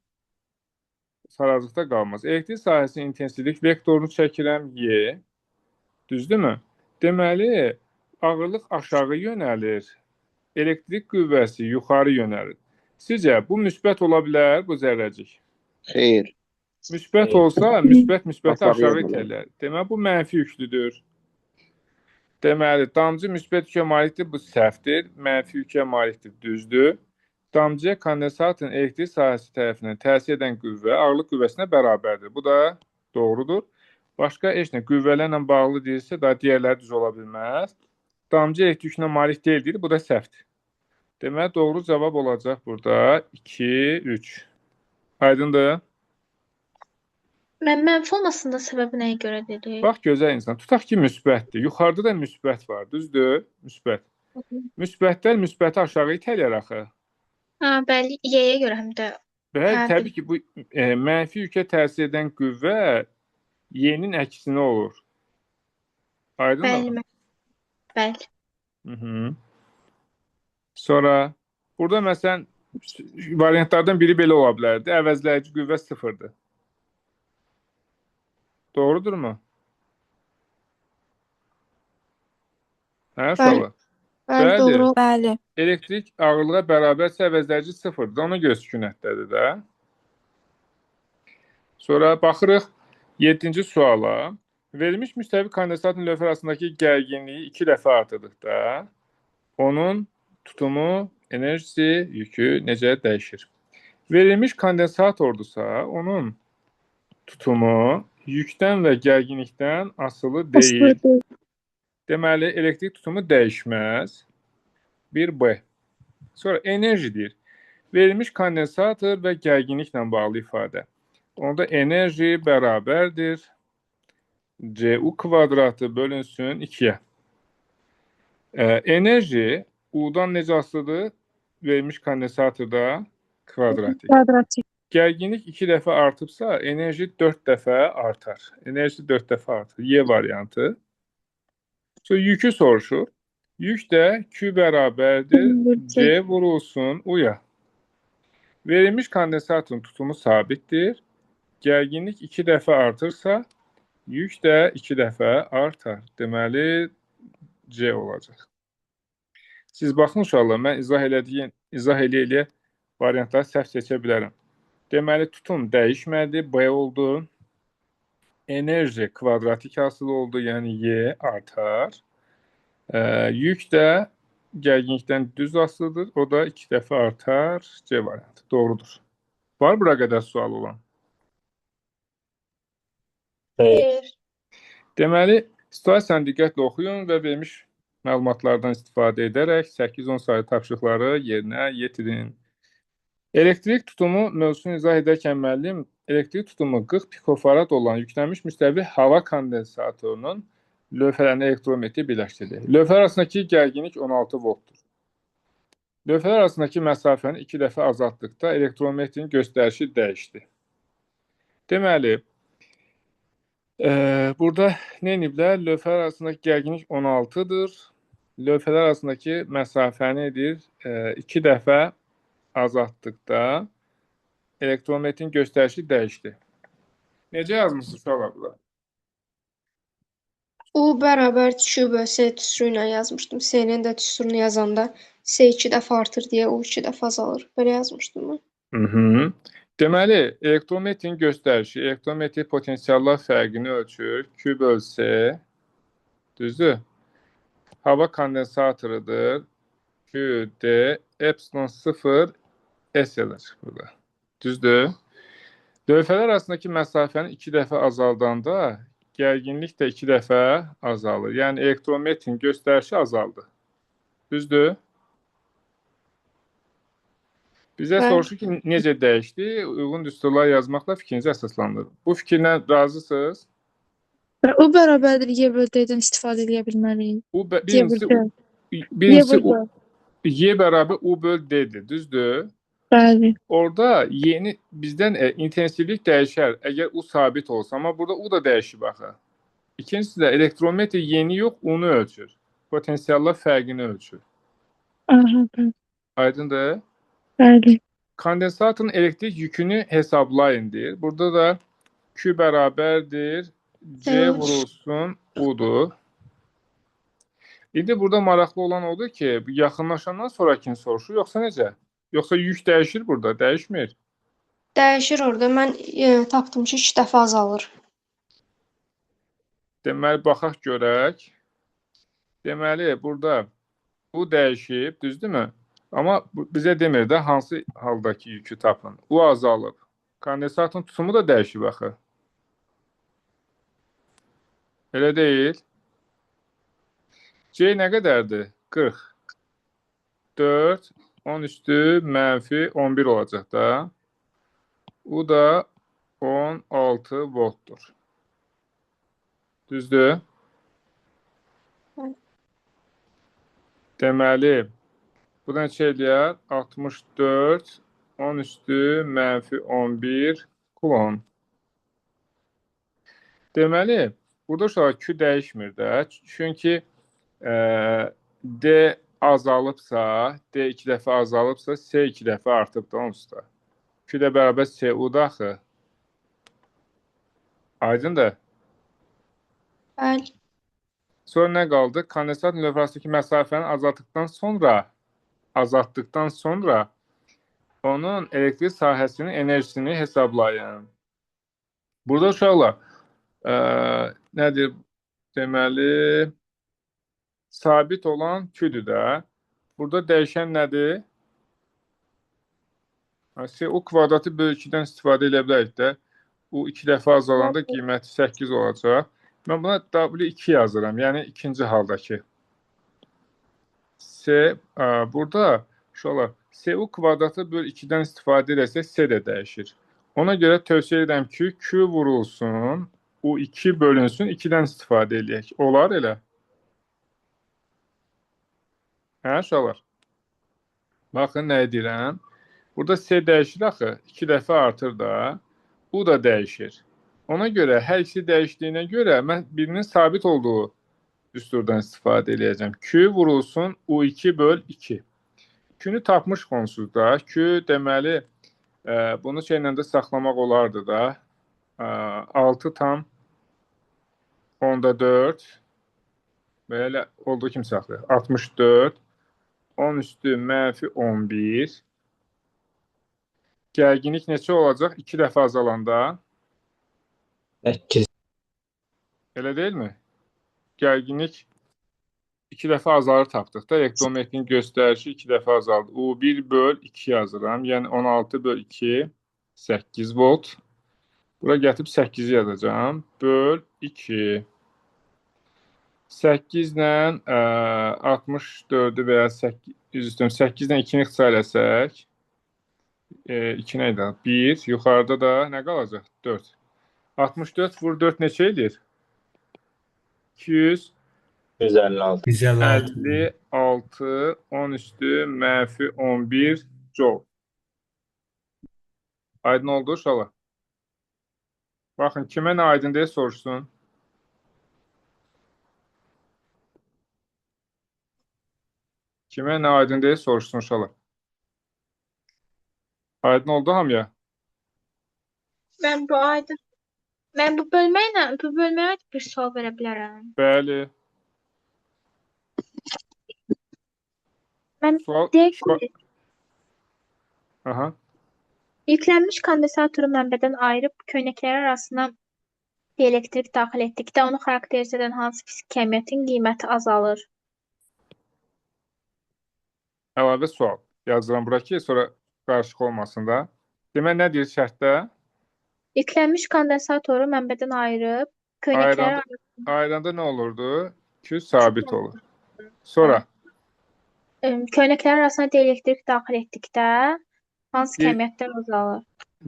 Tarazlıqda qalmaz. Elektrik sahəsinin intensivlik vektorunu çəkirəm Y. Düzdürmü? Deməli, ağırlıq aşağı yönəlir, elektrik qüvvəsi yuxarı yönəlir. Sizcə, bu müsbət ola bilər, bu zərrəcik? Xeyr. Müsbət olsa, müsbəti Aşağıya aşağı doğru. itələr. Deməli, bu mənfi yüklüdür. Deməli, damcı müsbət yükę malikdir, bu səhvdir. Mənfi yükę malikdir, düzdür. Damcıya kondensatorun elektrik sahəsi tərəfindən təsir edən qüvvə ağırlıq qüvvəsinə bərabərdir. Bu da doğrudur. Başqa heç nə qüvvələrlə bağlı deyilsə, daha digərləri düz ola bilməz. Damcı elektrik yükünə malik deyildir, bu da səhvdir. Deməli, doğru cavab olacaq burada 2, 3. Aydındır? Mən mənfi olmasında səbəbi nəyə görə dedik? Bax, gözəl insan. Tutaq ki, müsbətdir. Yuxarıda da müsbət var, düzdür? Müsbət. Müsbətlər müsbəti aşağı itələyər axı. Hə, bəli, Y-yə görə həm də. Bəli, Hə, təbii ki, bu mənfi yükę təsir edən qüvvə Y-nin əksinə olur. Aydındır? Bəli. Hı-hı. Sonra burada məsələn variantlardan biri belə ola bilərdi. Əvəzləyici qüvvə 0-dır. Doğrudurmu? Hə, uşaqlar? Bəli, doğru. Bəli. Elektrik ağırlığa bərabərsə əvəzləyici 0-dır. Ona görə sükunətdədir də. Sonra baxırıq 7-ci suala. Verilmiş müstəvi kondensatorun lövhə arasındakı gərginliyi 2 dəfə artırdıqda onun tutumu, enerjisi, yükü necə dəyişir? Verilmiş kondensatordursa, onun tutumu yükdən və gərginlikdən asılı deyil. Deməli, elektrik tutumu dəyişməz. 1B. Sonra enerji deyir. Verilmiş kondensator və gərginliklə bağlı ifadə. Onda enerji bərabərdir. CU kvadratı bölünsün 2-yə. Enerji U-dan necə asılıdır? Verilmiş kondensatorda kvadratik. Gərginlik 2 dəfə artıbsa, enerji 4 dəfə artar. Enerji 4 dəfə artar. Y variantı. Sonra yükü soruşur. Yük də Q bərabərdir. C vurulsun U-ya. Verilmiş kondensatorun tutumu sabitdir. Gərginlik 2 dəfə artırsa, yük də 2 dəfə artar. Deməli, C olacaq. Siz baxın uşaqlar, mən izah eləyə variantları səhv seçə bilərəm. Deməli, tutum dəyişmədi, B oldu. Enerji kvadratik asılı oldu, yəni Y artar. Yük də gərginlikdən düz asılıdır, o da 2 dəfə artar. C variantı doğrudur. Var bura qədər sual olan? Xeyr. Deməli, situasiyanı diqqətlə oxuyun və vermiş məlumatlardan istifadə edərək 8-10 sayı tapşırıqları yerinə yetirin. Elektrik tutumu mövzusunu izah edərkən müəllim elektrik tutumu 40 pikofarad olan yüklənmiş müstəvi hava kondensatorunun lövhələrini elektrometri birləşdirdi. Lövhə arasındakı gərginlik 16 voltdur. Lövhələr arasındakı məsafəni 2 dəfə azaltdıqda elektrometrin göstərişi dəyişdi. Deməli, burada nə ediblər? Lövhələr arasındakı gərginlik 16-dır. Lövhələr arasındakı məsafəni 2 dəfə azaltdıqda elektrometrin göstərişi dəyişdi. Necə yazmışsınız uşaqlar burada? U bərabər Q bölü S tüsürü ilə yazmışdım. S-nin də tüsürünü yazanda S 2 dəfə artır deyə U 2 dəfə azalır. Belə yazmışdım mən. Deməli, elektrometrin göstərişi, elektrometri potensiallar fərqini ölçür. Q bölü S, düzdür? Hava kondensatorudur. Q, D, epsilon 0, S yazılır burada. Düzdür? Lövhələr arasındakı məsafəni 2 dəfə azaldanda gərginlik də 2 dəfə azalır. Yəni elektrometrin göstərişi azaldı. Düzdür? Bizə Bəli. soruşur ki, necə dəyişdi? Uyğun düsturlar yazmaqla fikrinizi əsaslandırın. Bu fikirlə razısınız? O bərabərdir Y bölü D-dən istifadə edə bilməliyik. Birincisi Y bərabər U bölü D-dir, düzdür? Bəli. Orada yeni bizdən intensivlik dəyişər, əgər U sabit olsa, amma burada U da dəyişir baxı. İkincisi də elektrometr yeni yox, U-nu ölçür. Potensiallar fərqini ölçür. Aha, bəli. Aydındır? Bəli. Kondensatorun elektrik yükünü hesablayın deyir. Burada da Q bərabərdir, C vurulsun U-dur. İndi burada maraqlı olan odur ki, yaxınlaşandan sonrakini soruşur, yoxsa necə? Yoxsa yük dəyişir burada, dəyişmir? Dəyişir orada. Mən tapdım ki, 2 dəfə azalır. Deməli, baxaq görək. Deməli, burada bu dəyişib, düzdürmü? Amma bizə demir də hansı haldakı yükü tapın. Bu azalıb. Kondensatorun tutumu da dəyişib axı. Elə deyil. C nə qədərdir? 40. 4, 10 üstü mənfi 11 olacaq da. U da 16 voltdur. Düzdür? Deməli, bu da neçə eləyər? 64, 10 üstü mənfi 11 kulon. Deməli, burada uşaq Q dəyişmir də. Çünki D azalıbsa, D 2 dəfə azalıbsa, S 2 dəfə artıb da onsuz da. Q də bərabər SU-da axı. Aydındır? Bəli. Sonra nə qaldı? Kondensatorun lövhəsindəki məsafəni azaltdıqdan sonra onun elektrik sahəsinin enerjisini hesablayın. Burada uşaqlar nədir? Deməli, sabit olan Q-dür də. Burada dəyişən nədir? U kvadratı bölü 2-dən istifadə edə bilərik də. U 2 dəfə azalanda qiyməti 8 olacaq. Mən buna W2 yazıram, yəni ikinci haldakı. Burada uşaqlar, SU kvadratı bölü 2-dən istifadə edərsək, S də dəyişir. Ona görə tövsiyə edirəm ki, Q vurulsun, U2 bölünsün, 2-dən istifadə edək. Olar elə? Hə, uşaqlar? Baxın, nə edirəm? Burada S dəyişir axı, 2 dəfə artır da, U da dəyişir. Ona görə, hər ikisi dəyişdiyinə görə, mən birinin sabit olduğu düsturdan istifadə edəcəm. Q vurulsun, U2 böl 2. Q-nü tapmış onsuz da. Q deməli, bunu şeylə də saxlamaq olardı da. 6 tam 10-da 4 və elə olduğu kimi saxlayır. 64, 10 üstü mənfi 11. Gərginlik neçə olacaq? 2 dəfə azalanda. 8. Elə deyilmi? Gərginlik 2 dəfə azalır tapdıq da. Elektrometrin göstərişi 2 dəfə azaldı. U1 böl 2 yazıram. Yəni 16 böl 2, 8 volt. Bura gətirib 8-i yazacağım. Böl 2. 8 ilə 64-ü və ya 8 ilə 2-ni ixtisar eləsək, 2 nə idi? 1. Yuxarıda da nə qalacaq? 4. 64 vur 4 neçə edir? 200. 156. 156. 56 10 üstü mənfi 11 joule. Aydın oldu uşaqlar? Baxın, kimə nə aydın deyə soruşsun. Kimə nə aydın deyə soruşsun uşaqlar. Aydın oldu hamıya? Mən bu bölməyə bir sual verə bilərəm. Bəli. Mən Sual. deyək ki, Aha. yüklənmiş kondensatoru mənbədən ayırıb köynəklər arasına elektrik daxil etdikdə onu xarakterizə edən hansı fizik kəmiyyətin qiyməti azalır? Əlavə sual. Yazıram bura ki, sonra qarışıq olmasın da. Demək, nə deyir şərtdə? Yüklənmiş kondensatoru mənbədən ayırıb köynəklər Ayranda nə olurdu? 200 sabit olur. Sonra köynəklər arasına elektrik daxil etdikdə hansı kəmiyyətlər azalır?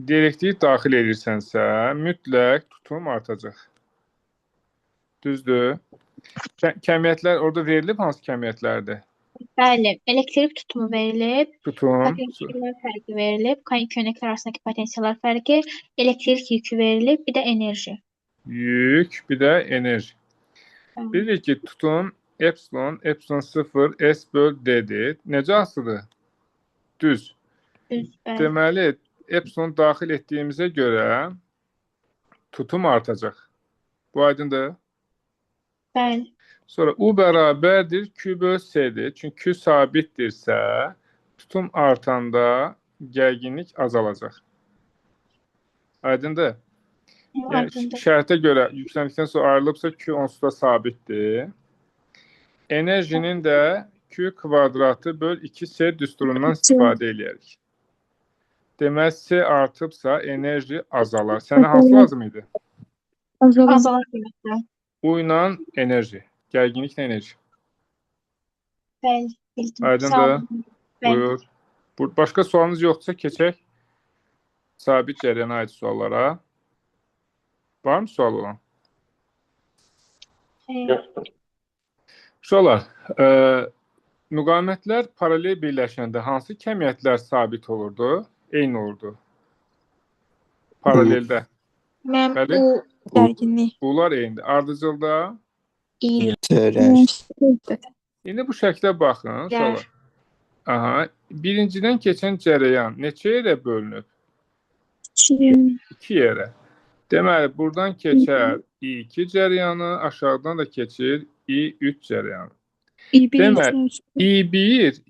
elektrik daxil edirsənsə, mütləq tutum artacaq. Düzdür? Kəmiyyətlər orada verilib hansı kəmiyyətlərdir? Bəli, elektrik tutumu verilib, Tutum, potensiallar fərqi verilib, köynəklər arasındakı potensiallar fərqi, elektrik yükü verilib, bir də enerji. yük, bir də enerji. Bilirik ki, tutum epsilon 0 S böl D'dir. Necə asılıdır? Düz. Düz, bəli. Deməli, epsilon daxil etdiyimizə görə tutum artacaq. Bu aydındır. Bəli. Sonra U bərabərdir Q böl S'dir. Çünki Q sabitdirsə, tutum artanda gərginlik azalacaq. Aydındır. Yəni, şərtə görə yüksəldikdən sonra ayrılıbsa Q onsuz da sabitdir. Enerjinin də Q kvadratı böl 2S düsturundan istifadə edərik. Demək, S artıbsa enerji azalar. Sənə hansı lazım idi? Azalar qiymətlər. U ilə enerji. Gərginliklə enerji. Bəli, bildim. Aydındır. Buyur. Başqa sualınız yoxdursa keçək sabit cərəyana aid suallara. Var mı sual olan? Uşaqlar, müqavimətlər paralel birləşəndə hansı kəmiyyətlər sabit olurdu? Eyni olurdu. Paraleldə. Bəli. Gərginlik. Bunlar eynidir. Ardıcılda. İndi bu şəklə baxın. Uşaqlar. Aha. Birincidən keçən cərəyan neçə yerə bölünüb? 2 yerə. Deməli, buradan keçər I2 cərəyanı, aşağıdan da keçir I3 cərəyanı. Deməli, I1,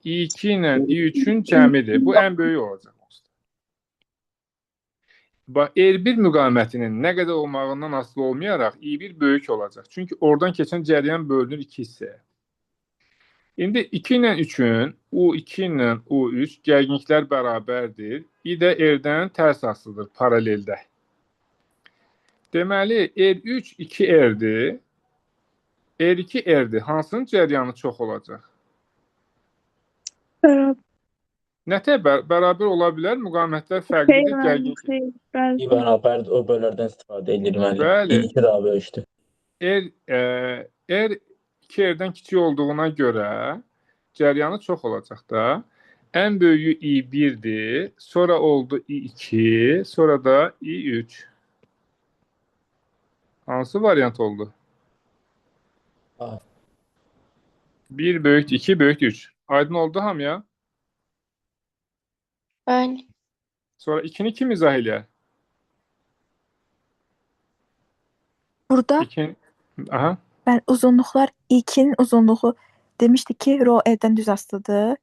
I2 ilə I3-ün cəmidir. Bu ən böyük olacaq. Bax, R1 müqavimətinin nə qədər olmağından asılı olmayaraq I1 böyük olacaq. Çünki oradan keçən cərəyan bölünür 2 hissəyə. İndi 2 ilə 3-ün, U2 ilə U3 gərginliklər bərabərdir. I də R-dən tərs asılıdır paraleldə. Deməli, R3 2R'dir. R2 R'dir. Hansının cəryanı çox olacaq? Nətə bərabər ola bilər? Müqavimətlər fərqlidir. Gərginlik. I bərabərdir, o bölərdən istifadə edilir. Bəli. İki daha bölüşdü. R 2R'dən kiçik olduğuna görə cəryanı çox olacaq da. Ən böyüyü I1'dir. Sonra oldu I2. Sonra da I3. Hansı variant oldu? 1 böyük 2 böyük 3. Aydın oldu hamıya? Bəli. Sonra 2'ni kim izah eləyər? Burada Aha. ben uzunluklar 2'nin uzunluğu demiştik ki rho R'den düz asılıdır.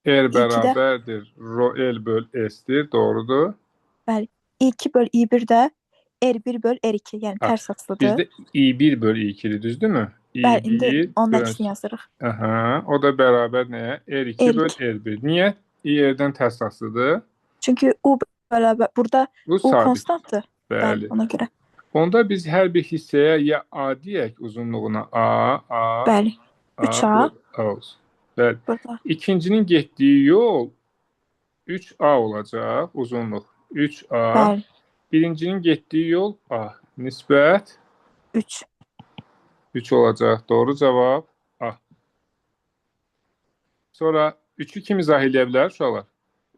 R bərabərdir. Rho L böl S'dir. Doğrudur. Bəli. I2 böl I1 də R1 böl R2. Yəni tərs asılıdır. Bizdə I1 böl I2'dir. Düzdürmü? Bəli, indi onun əksini yazırıq. Aha. O da bərabər nəyə? R2 böl R1. Niyə? I-R'dən tərs asılıdır. Çünki U bərabər burada Bu U sabit. konstantdır. Bəli. Ona görə. Onda biz hər bir hissəyə ya A deyək uzunluğuna A. Bəli. 3A. olsun. Bəli. Burada. İkincinin getdiyi yol 3A olacaq uzunluq. 3A. Bəli. Birincinin getdiyi yol A. Nisbət 3. 3 olacaq. Doğru cavab A. Sonra 3'ü kim izah edə bilər uşaqlar?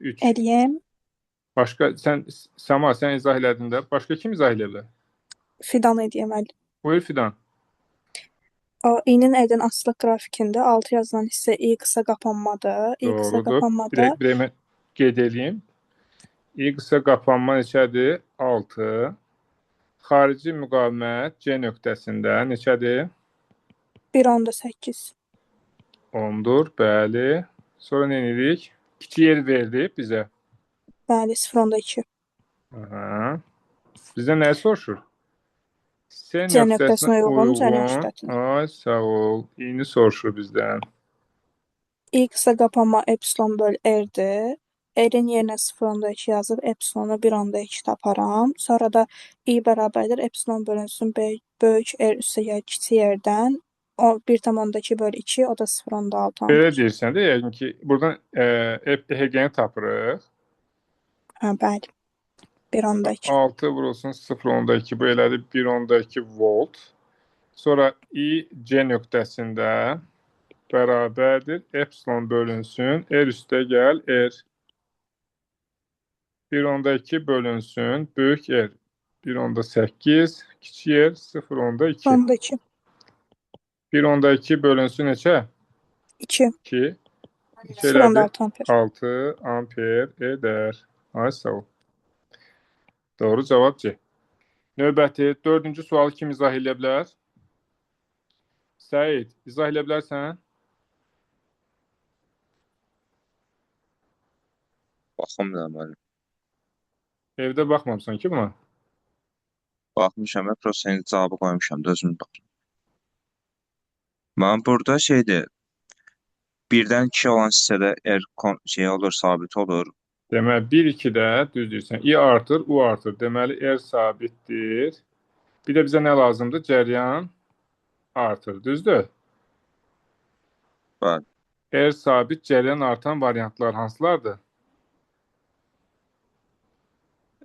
3. Eləyim. Başqa Səma sən izah elədin də. Başqa kim izah edə bilər? Fidan edeyim müəllim. Buyur Fidan. O i-nin E'dən asılıq qrafikində 6 yazılan hissə i qısa qapanmadır. I qısa Doğrudur. qapanmada Bir mən qeyd edeyim. İ qısa qapanma neçədir? 6. Xarici müqavimət C nöqtəsində neçədir? 1.8. 10'dur. Bəli. Sonra nə edirik? Kiçik yer verdi bizə. Bəli, 0.2. Aha. Bizdən nəyi soruşur? C C nöqtəsinə uyğun cərəyan uyğun. şiddətini. Ay, sağ ol. İyini soruşur bizdən. I qısa qapanma epsilon böl R-dir. R-in yerinə 0.2 yazıb epsilonu 1.2 taparam. Sonra da i bərabərdir epsilon bölünsün böyük R üstəgəl kiçik R-dən 1.2 böl 2, o da 0.6. Belə deyirsən də, yəqin ki, buradan EHG-ni tapırıq. Hə, bəli. 1.2. 6 vurulsun 0.2, bu elədir 1.2 volt. Sonra i C nöqtəsində bərabərdir epsilon bölünsün R üstəgəl R. 1.2 bölünsün böyük R 1.8, kiçik R 0.2. 0.2. 1.2 bölünsün neçə? 2. 2. 0.6 amper. 6 amper edər. Ay, sağ ol. Doğru cavab C. Növbəti 4-cü sualı kim izah edə bilər? Səid, izah edə bilərsən? Baxımda müəllim. Evdə baxmamısan ki buna? Baxmışam, prosta indi cavabı qoymuşam da özüm baxıram. Mən burada şeydir, 1-dən 2 olan hissədə şey olur, sabit olur. Deməli, 1-2-də düz deyirsən. I artır, U artır. Deməli, R sabitdir. Bir də bizə nə lazımdır? Cəryan artır. Düzdür? Bəli. R sabit, cəryan artan variantlar hansılardır?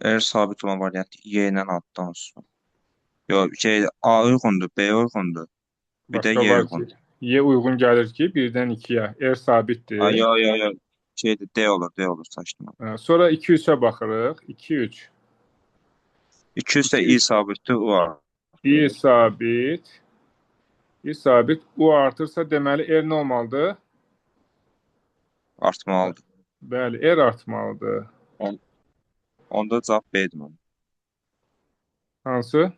R sabit olan variant Y ilə altdan olsun. Yox, A uyğundur, B uyğundur. Bir də Başqa Y var uyğundur. ki, Y uyğun gəlir ki, 1-dən 2-yə. R sabitdir. Yox. Şeydir, D olur, saçdım. Sonra 2-3-ə baxırıq. 2-3. 200 də I sabitdir, U artır. I sabit. I sabit. U artırsa deməli R nə olmalıdır? Artmalıdır. Bəli, R artmalıdır. Onda cavab B-dir. Hansı?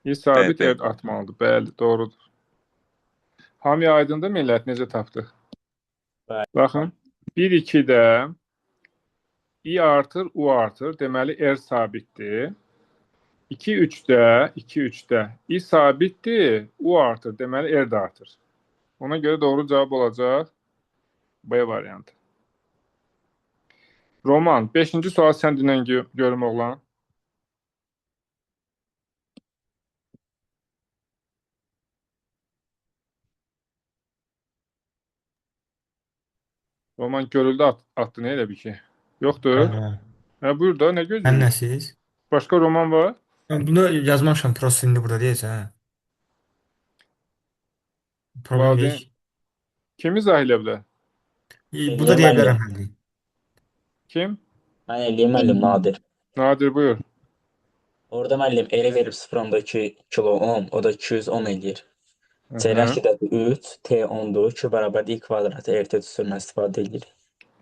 I sabit B. R artmalıdır. Bəli, doğrudur. Hamıya aydındır millət, necə tapdıq? Bəli. Baxın, 1-2-də I artır, U artır. Deməli, R sabitdir. 2-3-də I sabitdir, U artır. Deməli, R də artır. Ona görə doğru cavab olacaq B variantı. Roman, 5-ci sual sən dinlən görüm oğlan. Roman görüldü attı, nə elə bir ki? Yoxdur? Hə, buyur da, nə Sən gözləyir? nəsiz? Başqa roman var? Bunu yazmamışam, prosta indi burada deyəcəm. Problem Valideyn yox. kim izah elə bilər? Bu da deyə bilərəm həll. Kim? Mən eləyim müəllim Nadir. Nadir, buyur. Orada müəllim R verib 0.2 kilo ohm, o da 200 ohm eləyir. Hı-hı. Cərəyan şiddəti 3, T 10-dur, 2 bərabərdir I kvadratı RT üstünə istifadə edilir.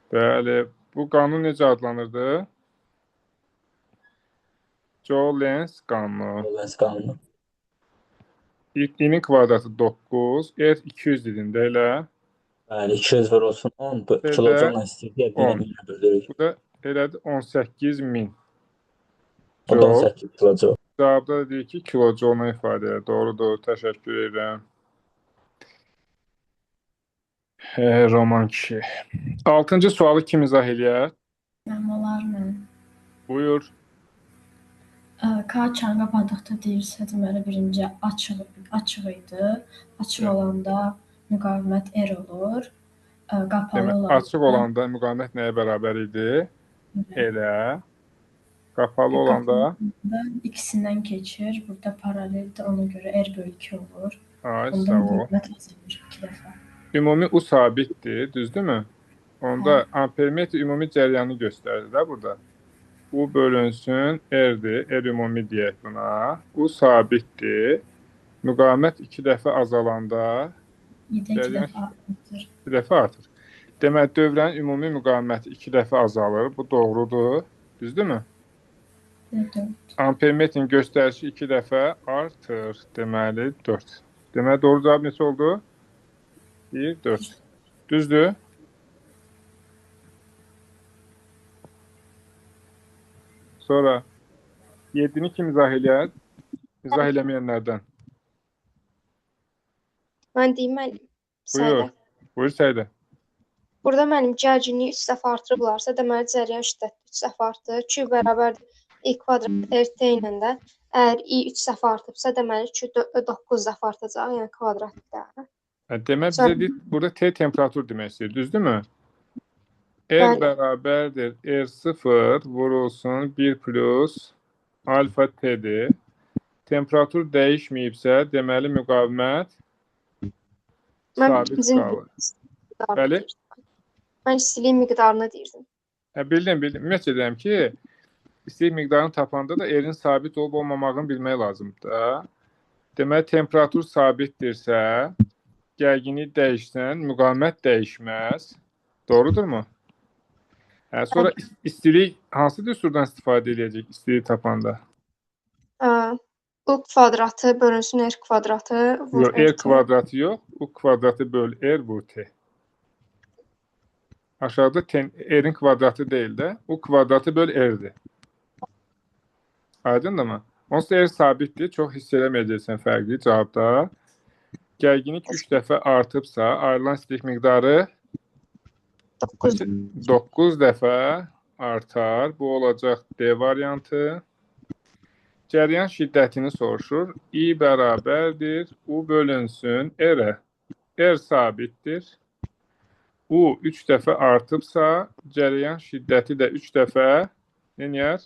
Bəli, bu qanun necə adlanırdı? Joule-Lenz qanunu. Joule-Lenz qanunu. I-nin kvadratı 9, R 200 dilində elə. Bəli, 200 vurulsun 10, kilocanla istəyir, 10. bir böldürürük. Bu da elədir 18.000 O da 18 kilocal. Cavabda da deyir ki, kilojoulna ifadə edir. Doğrudur, təşəkkür edirəm. Roman kişi. 6-cı sualı kim izah eləyər? Mən olar mı? Buyur. K çan qapadıqda deyirsə, deməli birinci açıq idi. Açıq olanda müqavimət R olur. Qapalı Demək, olanda açıq olanda müqavimət nəyə bərabər idi? Elə. Qapalı qapalı olanda olanda ikisindən keçir. Burada paraleldir, ona görə R bölü 2 olur. ay Onda sağ ol. müqavimət azalır 2 dəfə. Ümumi U sabitdir, düzdürmü? Onda Hə. ampermetr ümumi cəryanı göstərir də burada. U bölünsün R'dir. R ümumi deyək buna. U sabitdir. Müqavimət 2 dəfə azalanda Bir də 2 cəryan dəfə artır. 1 dəfə artır. Demək, dövrənin ümumi müqaviməti 2 dəfə azalır. Bu doğrudur. Düzdürmü? Dörd. Ampermetrin göstəricisi 2 dəfə artır. Deməli 4. Deməli doğru cavab neçə oldu? 1, 4. Düzdür? Sonra 7-ni kim izah eləyər? İzah eləməyənlərdən. Mən deyim müəllim. Buyur. Sayda. Buyur Səidə. Burada müəllim gərginliyi 3 dəfə artırıblarsa, deməli cəryan şiddəti 3 dəfə artır. Q bərabərdir I kvadrat RT ilə də əgər I 3 dəfə artıbsa, deməli Q 9 dəfə artacaq, yəni kvadratda. Demək bizə deyir, burada T temperatur demək istəyir, düzdürmü? R Bəli. bərabərdir R0 vurulsun 1 plus alfa T'dir. Temperatur dəyişməyibsə, deməli müqavimət sabit qalır. Bəli. Mən istiliyin miqdarını deyirdim. Bildim. Ümumiyyətlə deyirəm ki, istilik miqdarını tapanda da R-in sabit olub olmamağını bilmək lazımdır da. Deməli, temperatur sabitdirsə, gərginlik dəyişsən, müqavimət dəyişməz. Doğrudurmu? Sonra istilik hansı düsturdan istifadə edəcək istilik tapanda? U kvadratı bölünsün R kvadratı vur Yox, R kvadratı yox. U kvadratı böl R vur T. Aşağıda R'in kvadratı deyil də. U kvadratı böl R'dir. Aydındır mı? Onsuz da R sabitdir. Çox hiss eləməyəcəksən fərqli cavabda. Gərginlik 3 dəfə artıbsa, ayrılan istilik miqdarı 9 dəfə artar. Bu olacaq D variantı. Cəryan şiddətini soruşur. I bərabərdir. U bölünsün R-ə. R sabitdir. U 3 dəfə artıbsa, cəryan şiddəti də 3 dəfə neyər?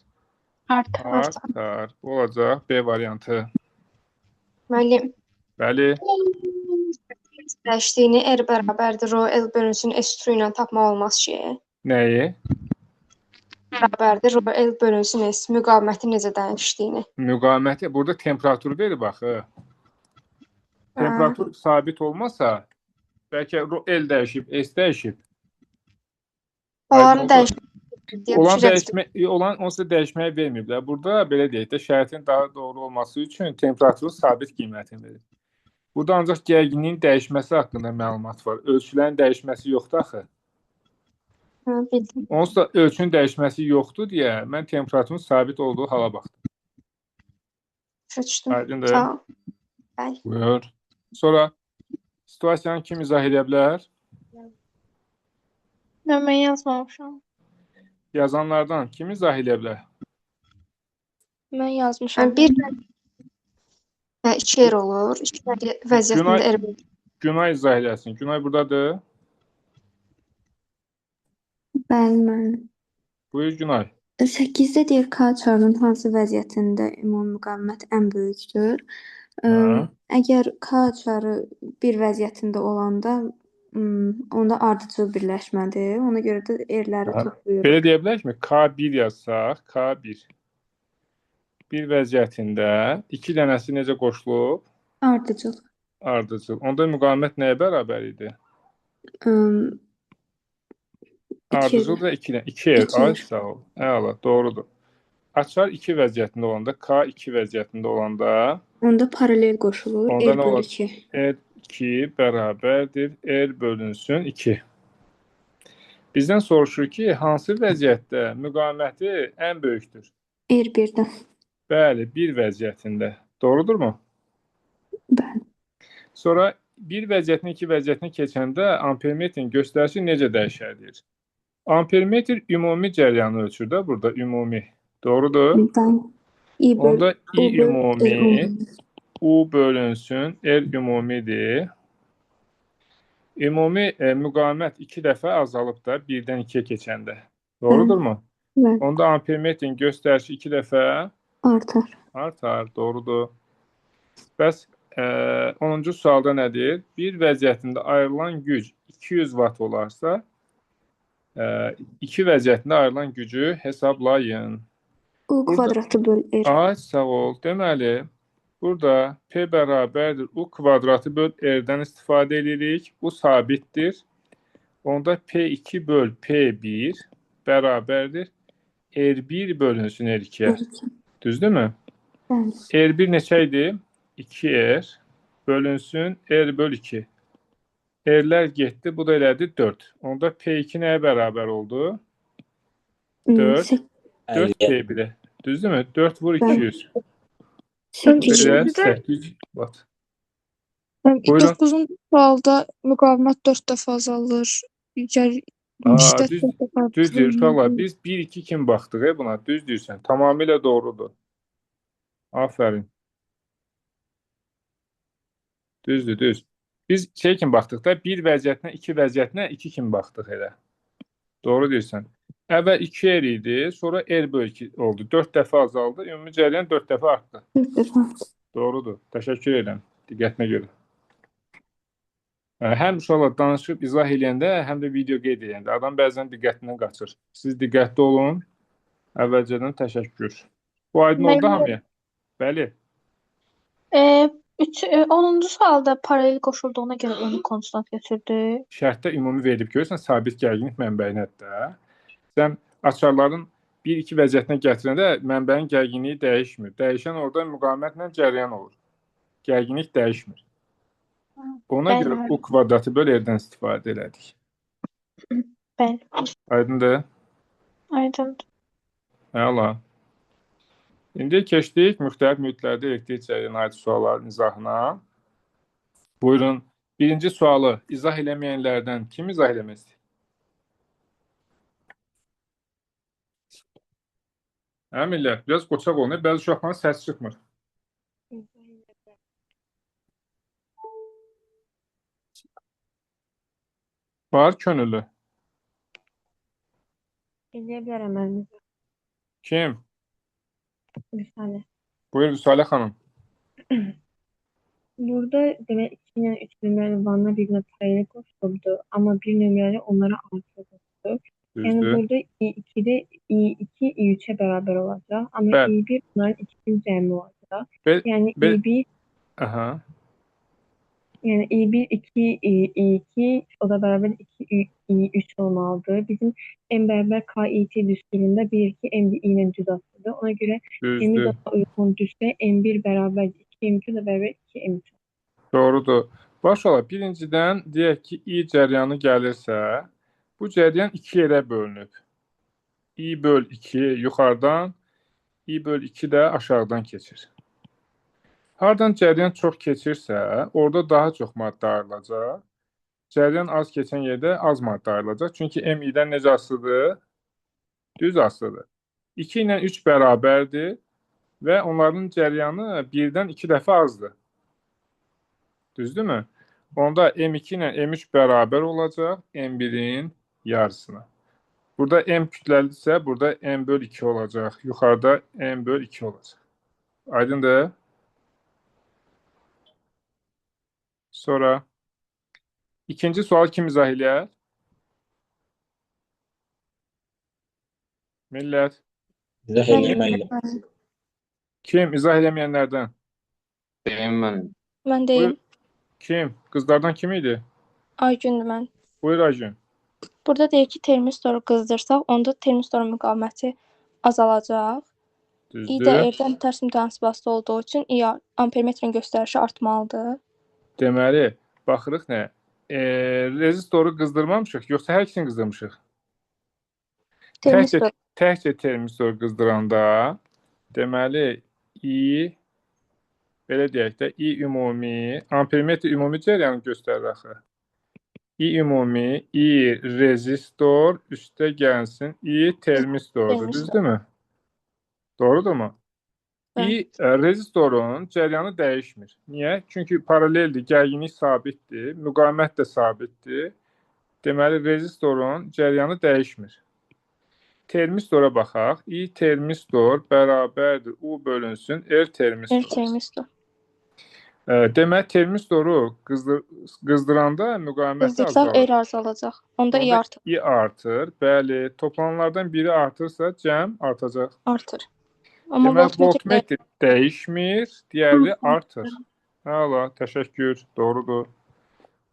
Artar. Bu olacaq B variantı. Müəllim. Bəli. Dəyişdiyini R bərabərdir rho L bölünsün S türü ilə tapmaq olmaz ki. Nəyi? Bərabərdir rho L bölünsün S müqaviməti necə dəyişdiyini. Müqaviməti burada temperaturu verir baxı. Temperatur sabit olmasa, bəlkə rho L dəyişib, S dəyişib. Onların dəyişmək Olan onsuz da dəyişməyə verməyiblər. Burada belə deyək də şərtin daha doğru olması üçün temperaturun sabit qiymətini verir. Burada ancaq gərginliyin dəyişməsi haqqında məlumat var. Ölçülərin dəyişməsi yoxdur axı. Bildim. Onsuz da ölçünün dəyişməsi yoxdur deyə mən temperaturun sabit olduğu hala baxdım. Şaşdım. Aydındır. Sağ ol. Bəli. Buyur. Sonra situasiyanı kim izah edə bilər? Mən yazmamışam. Yazanlardan kim izah edə bilər? Mən yazmışam. Bir və 2 R olur. 2 vəziyyətində R. Günay izah eləsin. Günay buradadır. Bəli, müəllim. Buyur Günay. 8-də deyir K çarının hansı vəziyyətində ümumi müqavimət ən böyükdür? Əgər K çarı bir vəziyyətində olanda onda ardıcıl birləşmədir. Ona görə də R-ləri toplayırıq. Belə deyə bilərik mi? K1 yazsaq, K1 bir vəziyyətində 2 dənəsi necə qoşulub? Ardıcıl. Ardıcıl. Onda müqavimət nəyə bərabər idi? Ardıcıl da 2 dənə. 2 R. Ay sağ ol. Əla, doğrudur. Açar 2 vəziyyətində olanda, K2 vəziyyətində olanda onda paralel qoşulur. Onda R nə bölü olur? 2. R2 bərabərdir. R bölünsün 2. Bizdən soruşur ki, hansı vəziyyətdə müqaviməti ən böyükdür? R1-də. Bəli, bir vəziyyətində. Doğrudurmu? Bəli. Sonra bir vəziyyətin 2 vəziyyətinə keçəndə ampermetrin göstəricisi necə dəyişər deyir. Ampermetr ümumi cəryanı ölçür də burada, ümumi. Doğrudur? Bəli. Onda I ümumi, U bölünsün, R ümumidir. Ümumi müqavimət 2 dəfə azalıb da 1-dən 2-yə keçəndə. Bəli, Doğrudurmu? bəli. Onda ampermetrin göstərişi 2 dəfə Artar. artar. Doğrudur. Bəs 10-cu sualda nədir? Bir vəziyyətində ayrılan güc 200 watt olarsa, 2 vəziyyətində ayrılan gücü hesablayın. U kvadratı böl R. Ay, sağ ol. Deməli, burada P bərabərdir U kvadratı böl R-dən istifadə edirik. Bu sabitdir. Onda P2 böl P1 bərabərdir. R1 bölünsün R2-yə. R2. Düzdürmü? Bəli. R1 neçə idi? 2R bölünsün R böl 2. R'lər getdi, bu da elədi 4. Onda P2 nəyə bərabər oldu? 4. 4 P1'e. Düzdürmü? 4 vur 200. Belə 800 watt. Buyurun. 9-cu sualda müqavimət 4 dəfə azalır. Şiddət 4 dəfə Düz deyir, artırılır. uşaqlar. Biz 1-2 kimi baxdıq buna. Düz deyirsən. Tamamilə doğrudur. Aferin. Düzdür, düz. Biz şey kimi baxdıq da, 1 vəziyyətinə, 2 vəziyyətinə 2 kimi baxdıq elə. Doğru deyirsən. Əvvəl 2R idi, sonra R böl 2 oldu. 4 dəfə azaldı, ümumi cəryan 4 dəfə artdı. 4 dəfə. Doğrudur. Təşəkkür edirəm diqqətinə görə. Həm uşaqlar danışıb izah eləyəndə, həm də video qeyd eləyəndə adam bəzən diqqətindən qaçır. Siz diqqətli olun. Əvvəlcədən təşəkkür. Bu aydın oldu hamıya? Bəli. 10-cu sualda paralel qoşulduğuna görə onu konstant götürdü. Şərtdə ümumi verib görürsən, sabit gərginlik mənbəyin hətta. Sən açarların 1-2 vəziyyətinə gətirəndə mənbəyin gərginliyi dəyişmir. Dəyişən orada müqavimətlə cəryan olur. Gərginlik dəyişmir. Ona görə U kvadratı böl R-dən istifadə elədik. Bəli. Aydındır? Aydındır. Əla. İndi keçdik müxtəlif mühitlərdə elektrik cəryanına aid sualların izahına. Buyurun. Birinci sualı izah eləməyənlərdən kim izah eləmək istəyir? Millət, biraz qoçaq olun. Bəzi uşaqların səs çıxmır. Var könüllü. Eləyə bilərəm mən. Kim? Vüsalə. Buyur Vüsalə xanım. Burada demək 2 ilə 3 nömrəli vanna bir-birinə paralel qoşulubdur, amma bir nömrəli onlara artı qoşulub. Yəni burada I2-də I2 I3-ə bərabər olacaq, amma I1 bunların ikisinin cəmi olacaq. Yəni I1 yəni I1 2 I2 o da bərabər 2 I3 olmalıdır. Bizim M bərabər KIT düsturunda bilir ki, M1 ilə düz asılıdır. Ona görə M-i daha uyğun düşsə, M1 bərabər 2 M2 də bərabər 2 M3. Doğrudur. Başlayalım. Birincidən deyək ki, I cəryanı gəlirsə, bu cəryan 2 yerə bölünüb. I böl 2 yuxarıdan, I böl 2 də aşağıdan keçir. Hardan cəryan çox keçirsə, orada daha çox maddə ayrılacaq. Cəryan az keçən yerdə az maddə ayrılacaq. Çünki M I-dən necə asılıdır? Düz asılıdır. 2 ilə 3 bərabərdir və onların cəryanı 1-dən 2 dəfə azdır. Düzdürmü? Onda M2 ilə M3 bərabər olacaq M1-in yarısına. Burada M kütləlidirsə, burada M böl 2 olacaq. Yuxarıda M böl 2 olacaq. Aydındır? Sonra ikinci sual kim izah eləyər? Millət. İzah eləyəm. Kim? İzah eləməyənlərdən? Deyim mən. Mən deyim. Kim? Qızlardan kim idi? Aygündür mən. Buyur Aygün. Burada deyir ki, termistoru qızdırsaq, onda termistorun müqaviməti azalacaq. I də R-dən tərs mütənasibətli olduğu üçün I ampermetrin göstərişi artmalıdır. Deməli, baxırıq nə? Rezistoru qızdırmamışıq, yoxsa hər ikisini qızdırmışıq? Təkcə termistoru qızdıranda, deməli, I, belə deyək də, I ümumi, ampermetr ümumi cəryanı göstərir axı. I ümumi, I rezistor, üstə gəlsin, I termistordur, düzdürmü? Doğrudur mu? I rezistorun cəryanı dəyişmir. Niyə? Çünki paraleldir, gərginlik sabitdir, müqavimət də sabitdir. Deməli, rezistorun cəryanı dəyişmir. Termistora baxaq. I termistor bərabərdir U bölünsün R termistor. R termistor. Demək, termistoru qızdıranda müqaviməti Qızdırsa azalır. R azalacaq. Onda I Onda artır. I artır. Bəli, toplananlardan biri artırsa cəm artacaq. Artır. Amma Demək, voltmetr voltmetr dəyişmir, digəri artır. Hala, təşəkkür, doğrudur.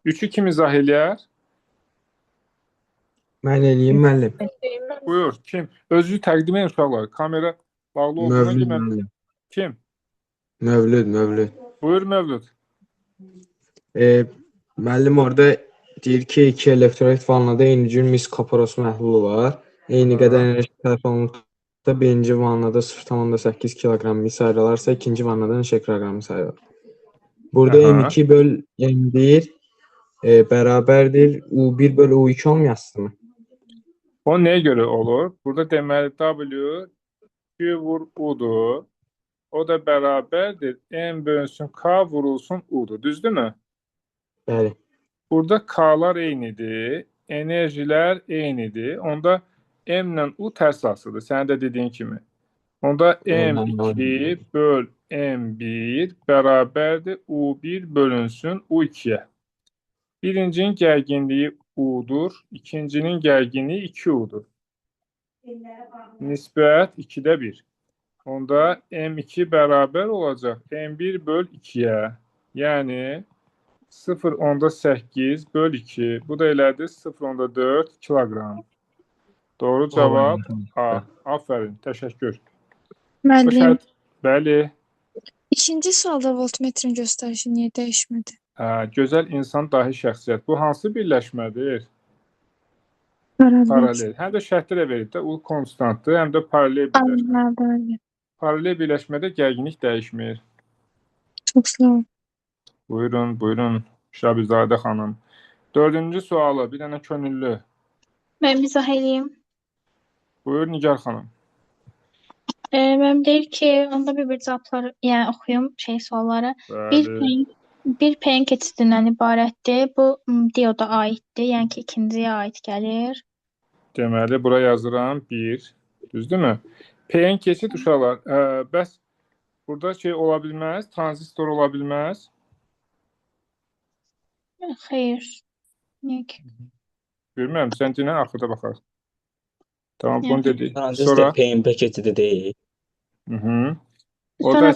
3-ü kim izah eləyər? Mən eləyim müəllim. Buyur, kim? Özünü təqdim edin uşaqlar. Kamera bağlı olduğuna Mövlüd görə müəllim. kim? Mövlüd. Buyur Mövlud. Müəllim orada deyir ki, 2 elektrolit vannada eyni cür mis kaparos məhlulu var. Eyni qədər enerji sərf olunduqda birinci vannada 0,8 kiloqram mis ayrılarsa, ikinci vannada neçə kiloqram mis ayrılır? Burada M2 böl M1 bərabərdir U1 böl U2 olmayasın mı? O nəyə görə olur? Burada deməli W Q vur U'dur. O da bərabərdir. M bölünsün K vurulsun U'dur. Düzdürmü? Bəli. Burada K'lar eynidir. Enerjilər eynidir. Onda M ilə U tərs asılıdır. Sənin də dediyin kimi. Onda M2 böl M1 bərabərdir. U1 bölünsün U2'yə. Birincinin gərginliyi U'dur. İkincinin gərginliyi 2U'dur. Nisbət 2'də 1. Onda M2 bərabər olacaq M1 böl 2'yə. Yəni 0,8 böl 2. Bu da elədir 0,4 kiloqram. Doğru cavab A. Aferin, təşəkkür. Müəllim, Bəli. ikinci sualda voltmetrin göstərişi niyə dəyişmədi? Gözəl insan dahi şəxsiyyət. Bu hansı birləşmədir? Paralel. Həm də şərtdə də verir də, U konstantdır, həm də paralel birləşmə. Anladım. Paralel birləşmədə gərginlik dəyişmir. Çox sağ ol. Buyurun. Şabizadə xanım. 4-cü sualı, bir dənə könüllü. Mən izah edeyim. Buyur Nigar xanım. Mən deyir ki, onda bir cavabları, yəni oxuyum sualları. Bir PN keçidindən ibarətdir. Bu dioda aiddir, yəni ki, ikinciyə aid gəlir. Deməli, bura yazıram 1. Düzdürmü? PN keçid uşaqlar. Bəs burada ola bilməz, tranzistor ola bilməz. Xeyr. Niyə ki? Bilmirəm, sən dinə axırda baxar. Tamam, bunu dedik. Transistor PNP keçidi deyil. Sonra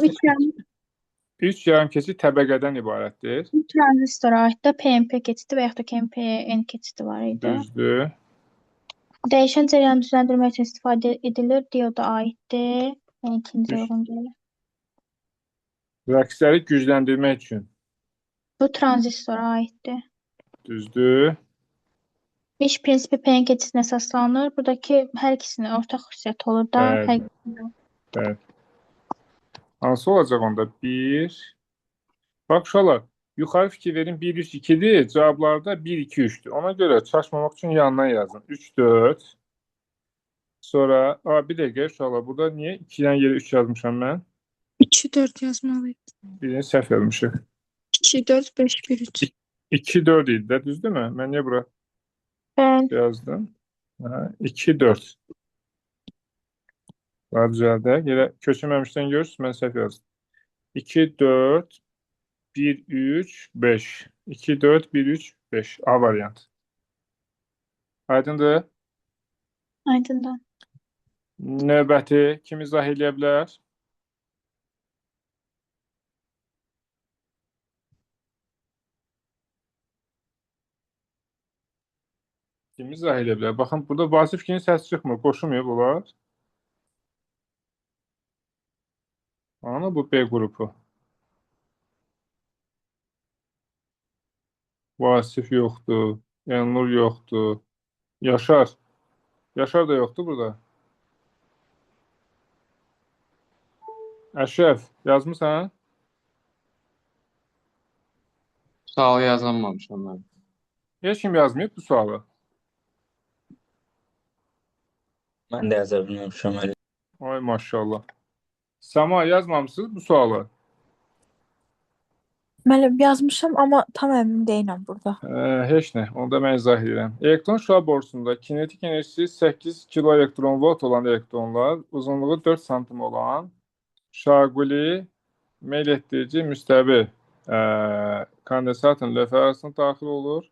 3 yarım keçid təbəqədən ibarətdir. tranzistora aid də PNP keçidi və yaxud da KMPN keçidi var idi. Düzdür. Dəyişən cəryanı düzləndirmək üçün istifadə edilir. Dioda aiddir. Yəni ikinci uyğun gəlir. Rəqsləri gücləndirmək üçün. Bu tranzistora aiddir. Düzdür. İş prinsipi PN keçidinə əsaslanır. Buradakı hər ikisinin ortaq xüsusiyyəti olur da. Bəli. Hansı olacaq onda? 1. Bax uşaqlar, yuxarı fikir verin 1, 3, 2-dir. Cavablarda 1, 2, 3-dür. Ona görə çaşmamaq üçün yanına yazın. 3, 4. Sonra, bir dəqiqə uşaqlar, burada niyə 2-dən yeri 3 yazmışam mən? 2, 4 yazmalıydı. Birini səhv yazmışıq. 2, 4, 5, 1, 3. 2, 4 idi də, düzdürmü? Mən niyə bura yazdım? 2, 4. Var düzəldək. Yerə köçürməmişdən görürsünüz, mən səhv yazdım. 2, 4, 1, 3, 5. 2, 4, 1, 3, 5. A variant. Aydındır? Aydındır. Növbəti kim izah eləyə bilər? Kim izah eləyə bilər? Baxın, burada Vasifginin səsi çıxmır. Qoşulmayıb olar. Ana bu B qrupu. Vasif yoxdur. Elnur yoxdur. Yaşar. Yaşar da yoxdur burada. Əşrəf, yazmısan? Sualı yazamamışam mən. Heç kim yazmayıb bu sualı. Mən də yaza bilməmişəm. Ay maşallah. Sama yazmamışsınız bu sualı. Müəllim yazmışam, amma tam əmin deyiləm burada. Heç nə. Onda mən izah edirəm. Elektron şüa borusunda kinetik enerjisi 8 kilo elektron volt olan elektronlar, uzunluğu 4 santim olan şaquli meyl etdirici müstəvi kondensatın lövhə arasına daxil olur.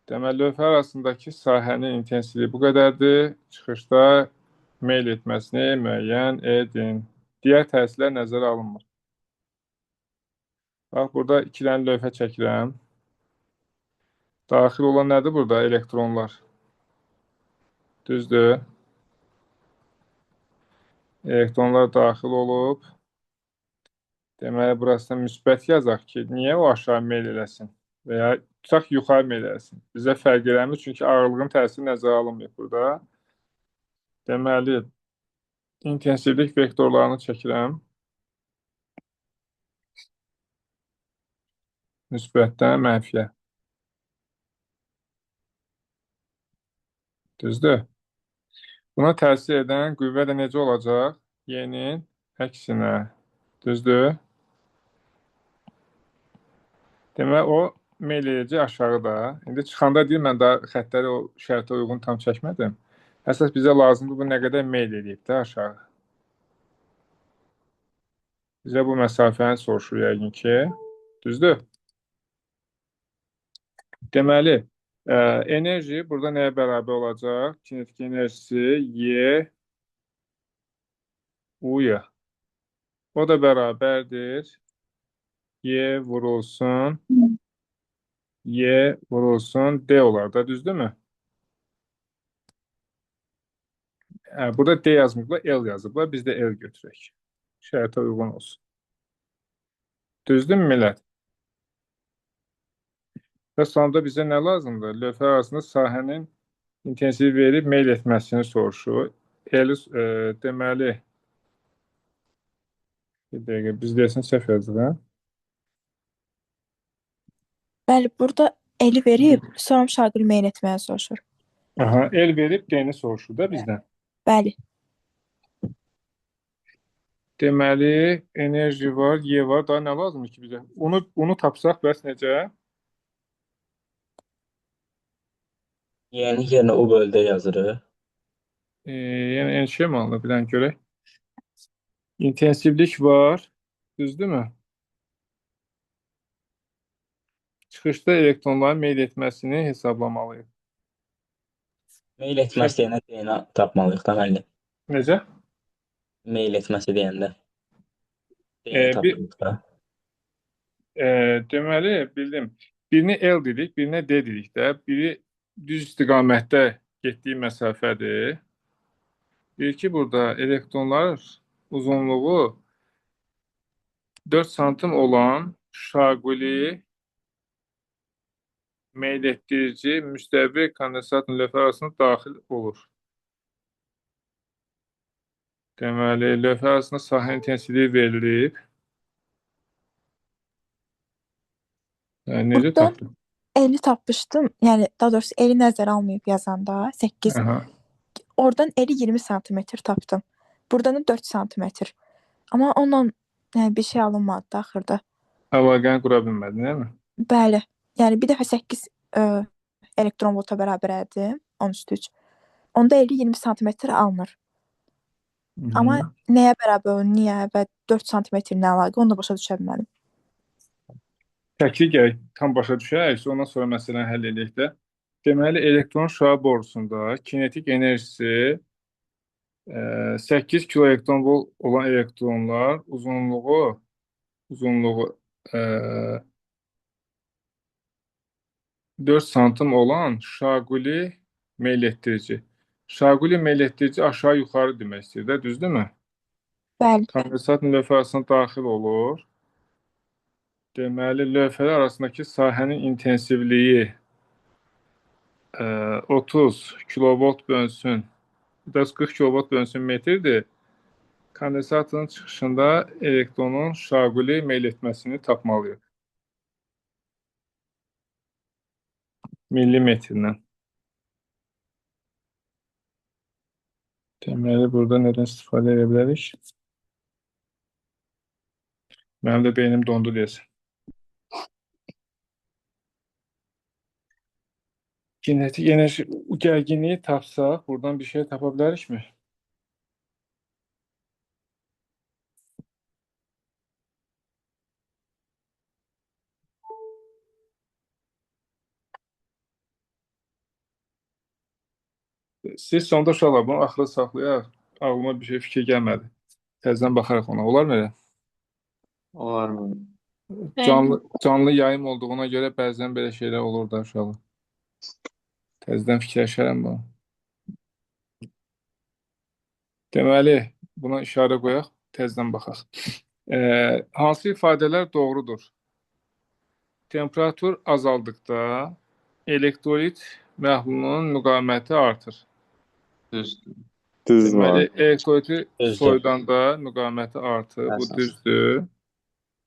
Deməli, lövhə arasındakı sahənin intensivliyi bu qədərdir. Çıxışda meyl etməsini müəyyən edin. Digər təsirlər nəzərə alınmır. Bax, burada 2 dənə lövhə çəkirəm. Daxil olan nədir burada? Elektronlar. Düzdür. Elektronlar daxil olub. Deməli, burasına müsbət yazaq ki, niyə o aşağı meyl eləsin? Və ya tutaq yuxarı meyl eləsin. Bizə fərq eləmir, çünki ağırlığın təsiri nəzərə alınmır burada. Deməli, intensivlik vektorlarını çəkirəm. Müsbətdən mənfiyə. Düzdür. Buna təsir edən qüvvə də necə olacaq? Y-nin əksinə. Düzdür. Demək, o meyl edici aşağıda. İndi çıxanda deyir, mən daha xəttləri o şərtə uyğun tam çəkmədim. Əsas bizə lazımdır, bu nə qədər meyl edib də aşağı. Bizə bu məsafəni soruşur yəqin ki. Düzdür. Deməli, enerji burada nəyə bərabər olacaq? Kinetik enerjisi Y U-ya. O da bərabərdir. Y vurulsun D olar da, düzdürmü? Burada D yazmıqla L yazıblar. Biz də L götürək. Şərtə uyğun olsun. Düzdürmü millət? Və sonunda bizə nə lazımdır? Lövhə arasında sahənin intensiv verib meyl etməsini soruşur. Deməli, bir dəqiqə, biz deyəsin səhv yazırıq. Bəli, burada eli verib, sonra şaquli meyl etməyə soruşur. Aha, el verib D-ni soruşur da bizdən. Bəli. Deməli, enerji var, Y var. Daha nə lazımdır ki bizə? Onu tapsaq bəs necə? Yeni yerinə U bölüdə yazırıq. Yəni enşə mi alınır? Bir dənə görək. İntensivlik var. Düzdürmü? Çıxışda elektronların meyl etməsini hesablamalıyıq. Meyl etməsi deyəndə D-ni tapmalıyıq da müəllim. Necə? Meyl etməsi deyəndə D-ni tapmalıyıq da. Deməli, bildim. Birini L dedik, birinə D dedik də. Biri düz istiqamətdə getdiyi məsafədir. Deyir ki, burada elektronlar uzunluğu 4 santim olan şaquli meyl etdirici müstəvi kondensatın lövhə arasına daxil olur. Deməli, lövhə arasında sahə intensivliyi verilib. Necə tapdın? Eli tapmışdım. Yəni, daha doğrusu eli nəzərə almayıb yazanda 8. Aha. Oradan eli 20 santimetr tapdım. Buradan da 4 santimetr. Amma onunla bir şey alınmadı da axırda. Əlaqəni qura bilmədin, değil mi? Bəli. Yəni, bir dəfə 8 elektron volta bərabər elədim, 10^3. Onda eli 20 santimetr alınır. Amma nəyə bərabər olur, niyə və 4 santimetr nə əlaqə, onu da başa düşə bilmədim. Təkli gərək tam başa düşək, ondan sonra məsələni həll edək də. Deməli, elektron şüa borusunda kinetik enerjisi 8 kilo elektron volt olan elektronlar uzunluğu 4 santim olan şaquli meyl etdirici. Şaquli meyl etdirici aşağı yuxarı demək istəyir də, düzdürmü? Bəli. Kondensatın lövhə arasına daxil olur. Deməli, lövhələr arasındakı sahənin intensivliyi 30 kilovolt bölünsün, 40 kilovolt bölünsün metrdir. Kondensatın çıxışında elektronun şaquli meyl etməsini tapmalıyıq. Millimetrlə. Deməli, burada nədən istifadə edə bilərik? Mənim də beynim dondu deyəsən. Kinetik enerji gərginliyi tapsaq, buradan bir şey tapa bilərikmi? Siz sonda uşaqlar bunu axıra saxlayaq. Ağlıma bir şey fikir gəlmədi. Təzədən baxarıq ona. Olar mı elə? Olar mı? Canlı yayım olduğuna görə bəzən belə şeylər olur da uşaqlar. Təzədən fikirləşərəm bunu. Deməli, buna işarə qoyaq, təzədən baxaq. Hansı ifadələr doğrudur? Temperatur azaldıqda elektrolit məhlulunun müqaviməti artır. Düzdür. Deməli, elektroliti soyudanda müqaviməti artır. Bu düzdür.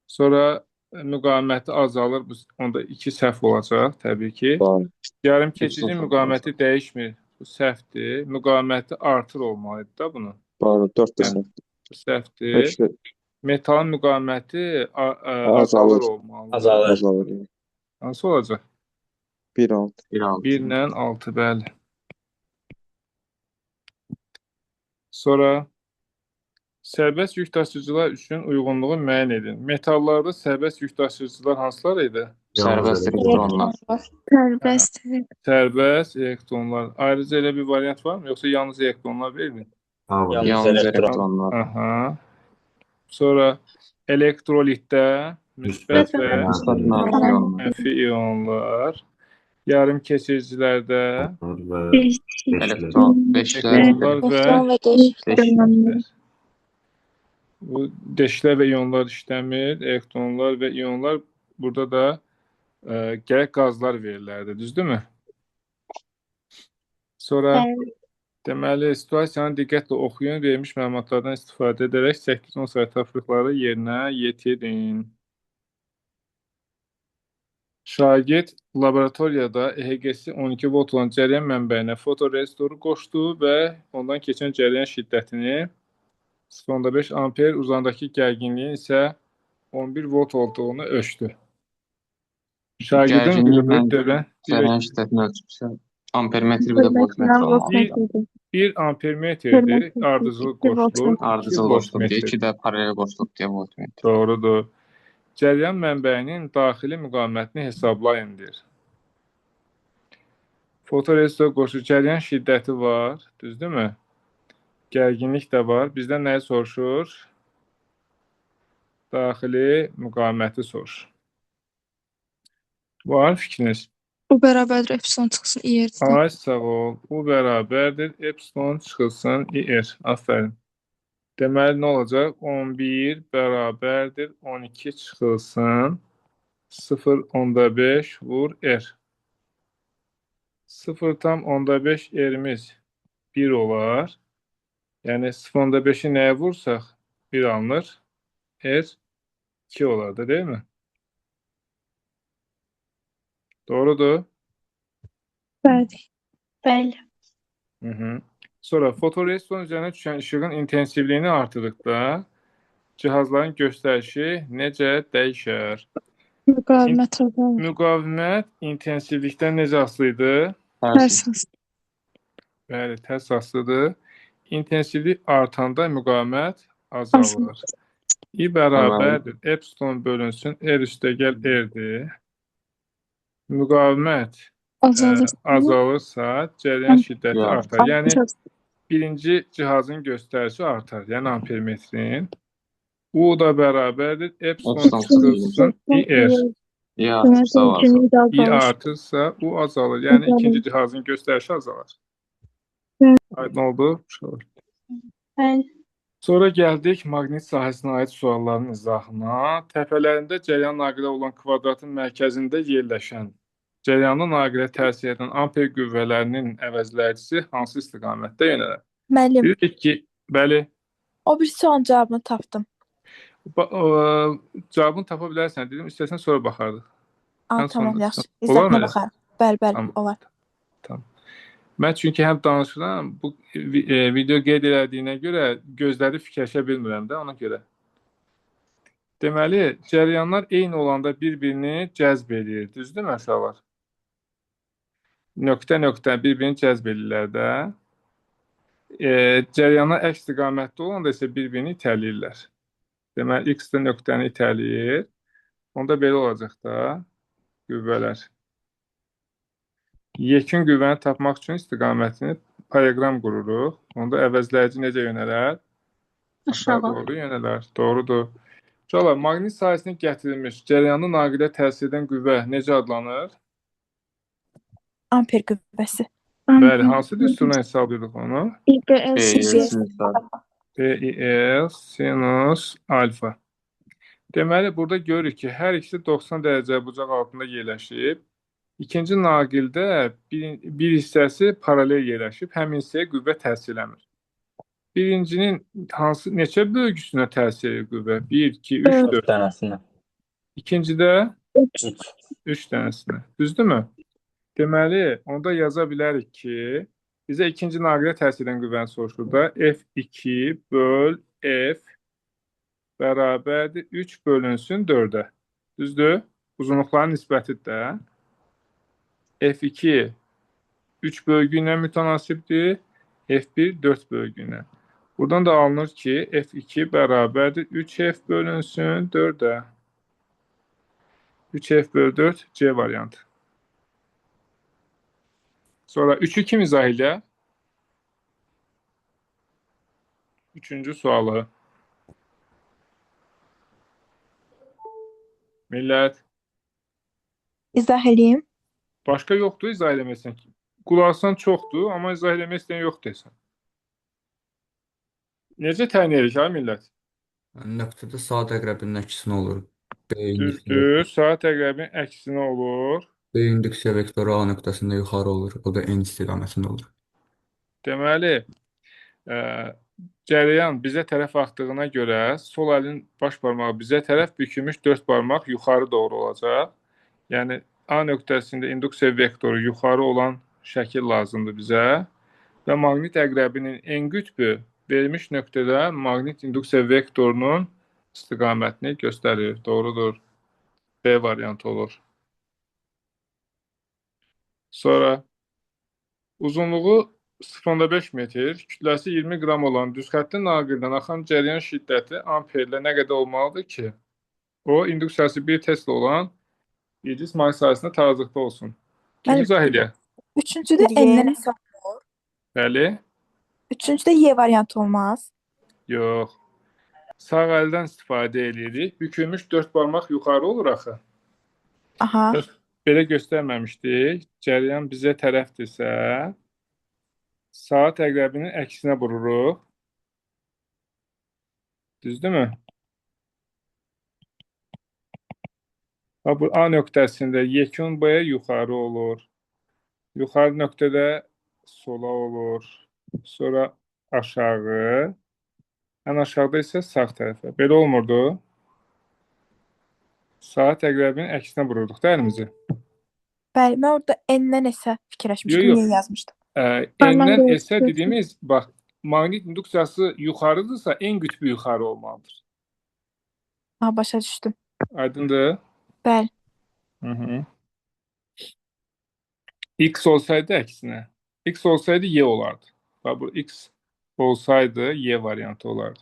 Sonra müqaviməti azalır. Onda 2 səhv olacaq təbii ki. Yarım keçici müqaviməti dəyişmir. Bu səhvdir. Müqaviməti artır olmalıdır da bunu. Doğru, 4 də Yəni, səhvdir. Metalın müqaviməti azalır olmalıdır. Azalır. Hansı olacaq? 1-6. 1 ilə 6, bəli. Sonra sərbəst yük daşıyıcılar üçün uyğunluğu müəyyən edin. Metallarda sərbəst yük daşıyıcılar hansılar idi? Sərbəst elektronlar. Sərbəst elektronlar. Ayrıca elə bir variant var mı? Yoxsa yalnız elektronlar verilmir? Yalnız elektronlar. Aha. Sonra elektrolitdə müsbət və mənfi ionlar. Yarım keçiricilərdə elektronlar və deşiklər. Bu deşiklər və ionlar işləmir. Elektronlar və ionlar burada da gərək qazlar verirlərdi. Düzdürmü? Sonra deməli, situasiyanı diqqətlə oxuyun, verilmiş məlumatlardan istifadə edərək 8-10 sayı tapşırıqları yerinə yetirin. Şagird laboratoriyada EHG-si 12 volt olan cərəyan mənbəyinə fotorezistoru qoşdu və ondan keçən cərəyan şiddətini 0.5 amper, uzandakı gərginliyin isə 11 volt olduğunu ölçdü. Şagirdin qırılıb dövən cərəyan şiddətini ölçübsə, ampermetri bir də voltmetr olmalıdır. 1 ampermetrdir, ardıcıl qoşulur. Ardıcıl qoşulub deyə, 2 də paralel qoşulub deyə voltmetr. Doğrudur. Cərəyan mənbəyinin daxili müqavimətini hesablayın deyir. Fotorezistor qoşu cərəyan şiddəti var, düzdürmü? Gərginlik də var. Bizdən nəyi soruşur? Daxili müqaviməti soruşur. Var fikriniz? U bərabərdir epsilon çıxsın IR-dən. Ay, sağ ol. U bərabərdir epsilon çıxılsın IR. Aferin. Deməli, nə olacaq? 11 bərabərdir 12 çıxılsın 0.5 vur R. 0.5 R'miz 1 olar. Yəni 0.5-i nəyə vursaq 1 alınır. R 2 olar da, değil mi? Doğrudur. Bəli. Sonra fotorezistorun üzərinə düşən işığın intensivliyini artırdıqda cihazların göstərişi necə dəyişər? Müqavimət azalır. Müqavimət intensivlikdən necə asılı idi? Tərs asılı. Bəli, tərs asılıdır. İntensivlik artanda müqavimət azalır. I bərabərdir. Epsilon bölünsün. R üstəgəl R'dir. Müqavimət azalırsa cərəyan şiddəti artar. Yəni, birinci cihazın göstərişi artar. Yəni, ampermetrin. U da bərabərdir. Epsilon çıxılsın IR. I artırsa U azalır. Yəni, ikinci cihazın göstərişi azalır. Aydın oldu? Bəli. Sonra gəldik maqnit sahəsinə aid sualların izahına. Təpələrində cərəyan naqilə olan kvadratın mərkəzində yerləşən cərəyanlı naqilə təsir edən amper qüvvələrinin əvəzləricisi hansı istiqamətdə yönələr? Müəllim, Dedik ki, bəli, o bir sualın cavabını tapdım. cavabını tapa bilərsən dedim, istəsən sonra baxardıq. Tamam, yaxşı. İzahına baxarım. Bəli, olar. Tamam. Mən çünki həm danışıram, bu video qeyd elədiyinə görə gözləri fikirləşə bilmirəm də, ona görə. Deməli, cəryanlar eyni olanda bir-birini cəzb edir. Düzdürmü uşaqlar? Nöqtə bir-birini cəzb edirlər də. Cəryanlar əks istiqamətdə olanda isə bir-birini itələyirlər. Deməli, x də nöqtəni itələyir. Onda belə olacaq da qüvvələr. Yekun qüvvəni tapmaq üçün istiqamətini paralleloqram qururuq. Onda əvəzləyici necə yönələr? Aşağı doğru yönələr. Doğrudur. Uşaqlar, maqnit sahəsinə gətirilmiş cəryanlı naqilə təsir edən qüvvə necə adlanır? Amper qüvvəsi. Bəli, hansı düsturla hesablayırıq onu? BIL sinus alfa. Deməli, burada görürük ki, hər ikisi 90 dərəcə bucaq altında yerləşib. İkinci naqildə bir hissəsi paralel yerləşib, həmin hissəyə qüvvə təsir eləmir. Birincinin neçə bölgüsünə təsir edir qüvvə? 1, 2, 3, 4. 4 dənəsinə. İkincidə 3 dənəsinə. Düzdürmü? Deməli, onda yaza bilərik ki, bizə ikinci naqilə təsir edən qüvvəni soruşur da F2 böl F bərabərdir 3 bölünsün 4-ə. Düzdür? Uzunluqların nisbətidir də. F2 3 bölgü ilə mütənasibdir. F1 4 bölgü ilə. Buradan da alınır ki, F2 bərabərdir 3F bölünsün 4-ə. 3F bölü 4 C variantı. Sonra 3'ü kim izah elə? Üçüncü sualı. Millət. İzah eləyim. Başqa yoxdur izah eləməsən. Qulaqsan çoxdur, amma izah eləmək istəyən yox desən. Necə təyin edirik ha millət? Nöqtədə saat əqrəbinin əksinə olur. Düzdür, saat əqrəbinin əksinə olur. B induksiya vektoru A nöqtəsində yuxarı olur. O da N istiqamətində olur. Deməli, cərəyan bizə tərəf axdığına görə sol əlin baş barmağı bizə tərəf bükülmüş 4 barmaq yuxarı doğru olacaq. Yəni, A nöqtəsində induksiya vektoru yuxarı olan şəkil lazımdır bizə. Və maqnit əqrəbinin N qütbü verilmiş nöqtədə maqnit induksiya vektorunun istiqamətini göstərir. Doğrudur. B variantı olur. Sonra uzunluğu 0,5 metr, kütləsi 20 qram olan düzxəttli naqildən axan cəryan şiddəti amperlə nə qədər olmalıdır ki, o induksiyası 1 Tesla olan bir cism ay sayəsində tarazlıqda olsun. Kim izah edir? Üçüncüdə N-dən hesab olur. Bəli. Üçüncüdə Y variantı olmaz. Yox. Sağ əldən istifadə edirik. Bükülmüş 4 barmaq yuxarı olur axı. Aha. Belə göstərməmişdik. Cəryan bizə tərəfdirsə, saat əqrəbinin əksinə vururuq. Düzdürmü? Bu A nöqtəsində yekun B yuxarı olur. Yuxarı nöqtədə sola olur. Sonra aşağı. Ən aşağıda isə sağ tərəfə. Belə olmurdu. Saat əqrəbinin əksinə vururduq da əlimizi. Bəli, mən orada N-dən S fikirləşmişdim, niyə yazmışdım? N-dən S dediyimiz, bax, maqnit induksiyası yuxarıdırsa, N qütbü yuxarı olmalıdır. Başa düşdüm. Aydındır? Bəli. X olsaydı əksinə. X olsaydı Y olardı. Bax, bu X olsaydı Y variantı olardı.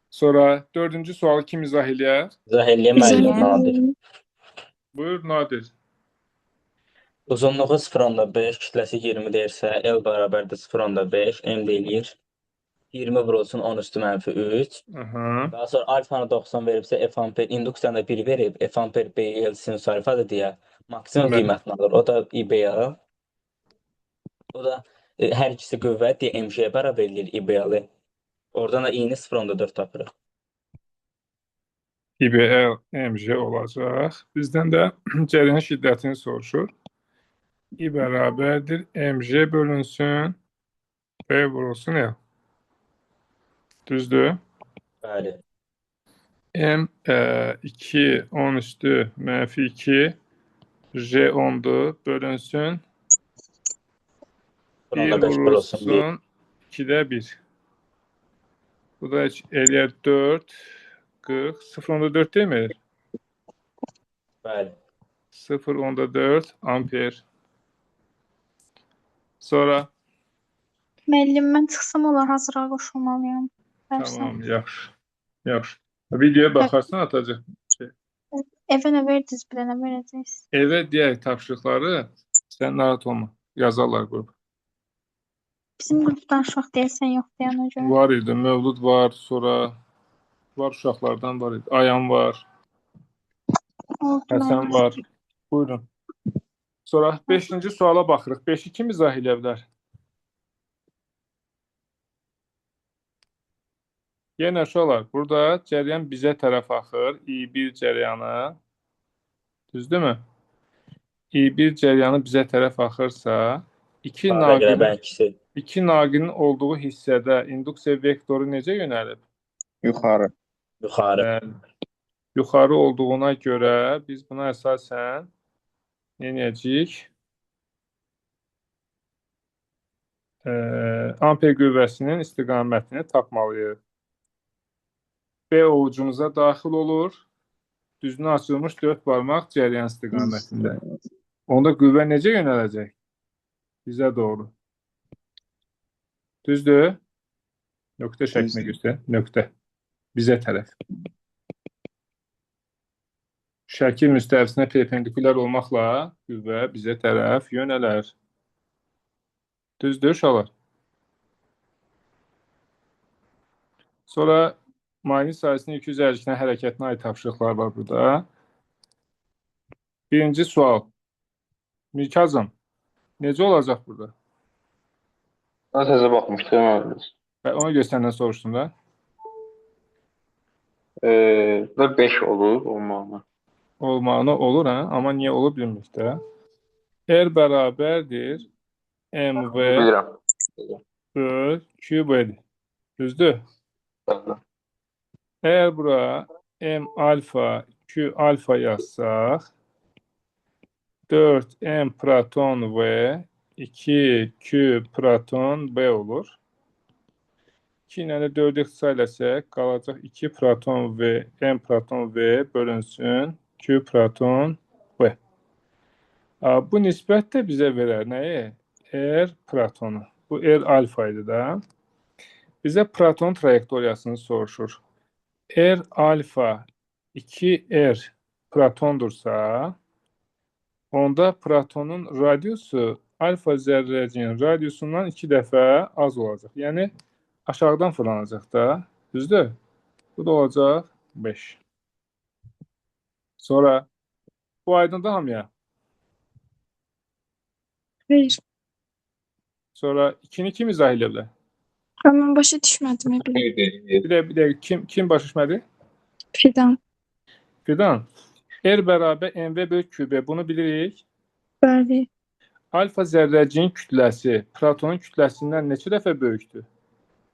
Sonra dördüncü sualı kim izah eləyər? İzah eləyən müəllim Nadir. Buyur Nadir. Uzunluğu 0,5, kütləsi 20 deyirsə, L bərabərdir 0,5, M deyilir 20 vurulsun 10 üstü mənfi 3. Daha sonra alfanı 90 veribsə, F amper induksiyanı 1 verib, F amper BL sinus alfadır deyə maksimum qiymətini alır. O da IBL. O da hər ikisi qüvvət deyə MJ bərabər edir IBL-i. Oradan da i-ni 0,4 tapırıq. IBL MJ olacaq. Bizdən də cəryan şiddətini soruşur. I bərabərdir MJ bölünsün B vurulsun L. Düzdür? Bəli. M 2 10 üstü mənfi 2 J 10'dur bölünsün 1 vurulsun 2'də 1. Bu da eləyər 4 40, 0,4 demir. Bəli. 0,4 amper. Sonra Müəllim, mən çıxsam olar, hazıra qoşulmalıyam. tamam, yaxşı. Yaxşı. Videoya baxarsan atacaq. Evə nə verdiniz, bir dənə verəcəksiniz. Evə deyək tapşırıqları, sən narahat olma. Yazarlar qrup. Bizim qrupdan uşaq deyilsən yoxdur yəni görə. Var idi, Mövlud var, sonra var uşaqlardan var idi. Ayan var, Oldu, Həsən müəllim. var. Buyurun. Sonra 5-ci suala baxırıq. 5-i kim izah edə bilər? Yenə uşaqlar, burada cəryan bizə tərəf axır. I1 cəryanı. Düzdürmü? I1 cəryanı bizə tərəf axırsa, iki naqilin olduğu hissədə induksiya vektoru necə yönəlib? Yuxarı. Bəli. Yuxarı olduğuna görə biz buna əsasən nə edəcəyik? Amper qüvvəsinin istiqamətini tapmalıyıq. B ovucumuza daxil olur. Düzünə açılmış 4 barmaq cəryan istiqamətində. Onda qüvvə necə yönələcək? Bizə doğru. Düzdür? Nöqtə şəklində göstər. Nöqtə. Bizə tərəf. Şəkil müstəvisinə perpendikulyar olmaqla qüvvə bizə tərəf yönələr. Düzdür uşaqlar? Sonra maneə sayəsinin yük üzərlikdən hərəkətinə aid tapşırıqlar var burada. Birinci sual. Mirkazım, necə olacaq burada? Ben size bakmıştım. Ona görə səndən soruşdum da. Burada 5 olur olmağına. Olmağına olur, hə? Amma niyə olur bilmirik də. R bərabərdir MV böl QB-dir. Düzdür? Əgər bura M alfa Q alfa yazsaq 4 M proton V 2 Q proton B olur. 2 ilə də 4-ü ixtisar eləsək qalacaq 2 proton V M proton V bölünsün Q proton B. Bu nisbət də bizə verər nəyi? R protonu. Bu R alfa idi da. Bizə proton trayektoriyasını soruşur. R alfa 2R protondursa, onda protonun radiusu alfa zərrəcinin radiusundan 2 dəfə az olacaq. Yəni, aşağıdan fırlanacaq da. Düzdür? Bu da olacaq 5. Sonra, bu aydındır hamıya. Xeyr. Sonra 2-ni kim izah edə bilər? Mən başa düşmədim. Bir də kim başa düşmədi? Fidan. Fidan. R bərabər MV bölü QB. Bunu bilirik. Bəli. Alfa zərrəciyin kütləsi protonun kütləsindən neçə dəfə böyükdür?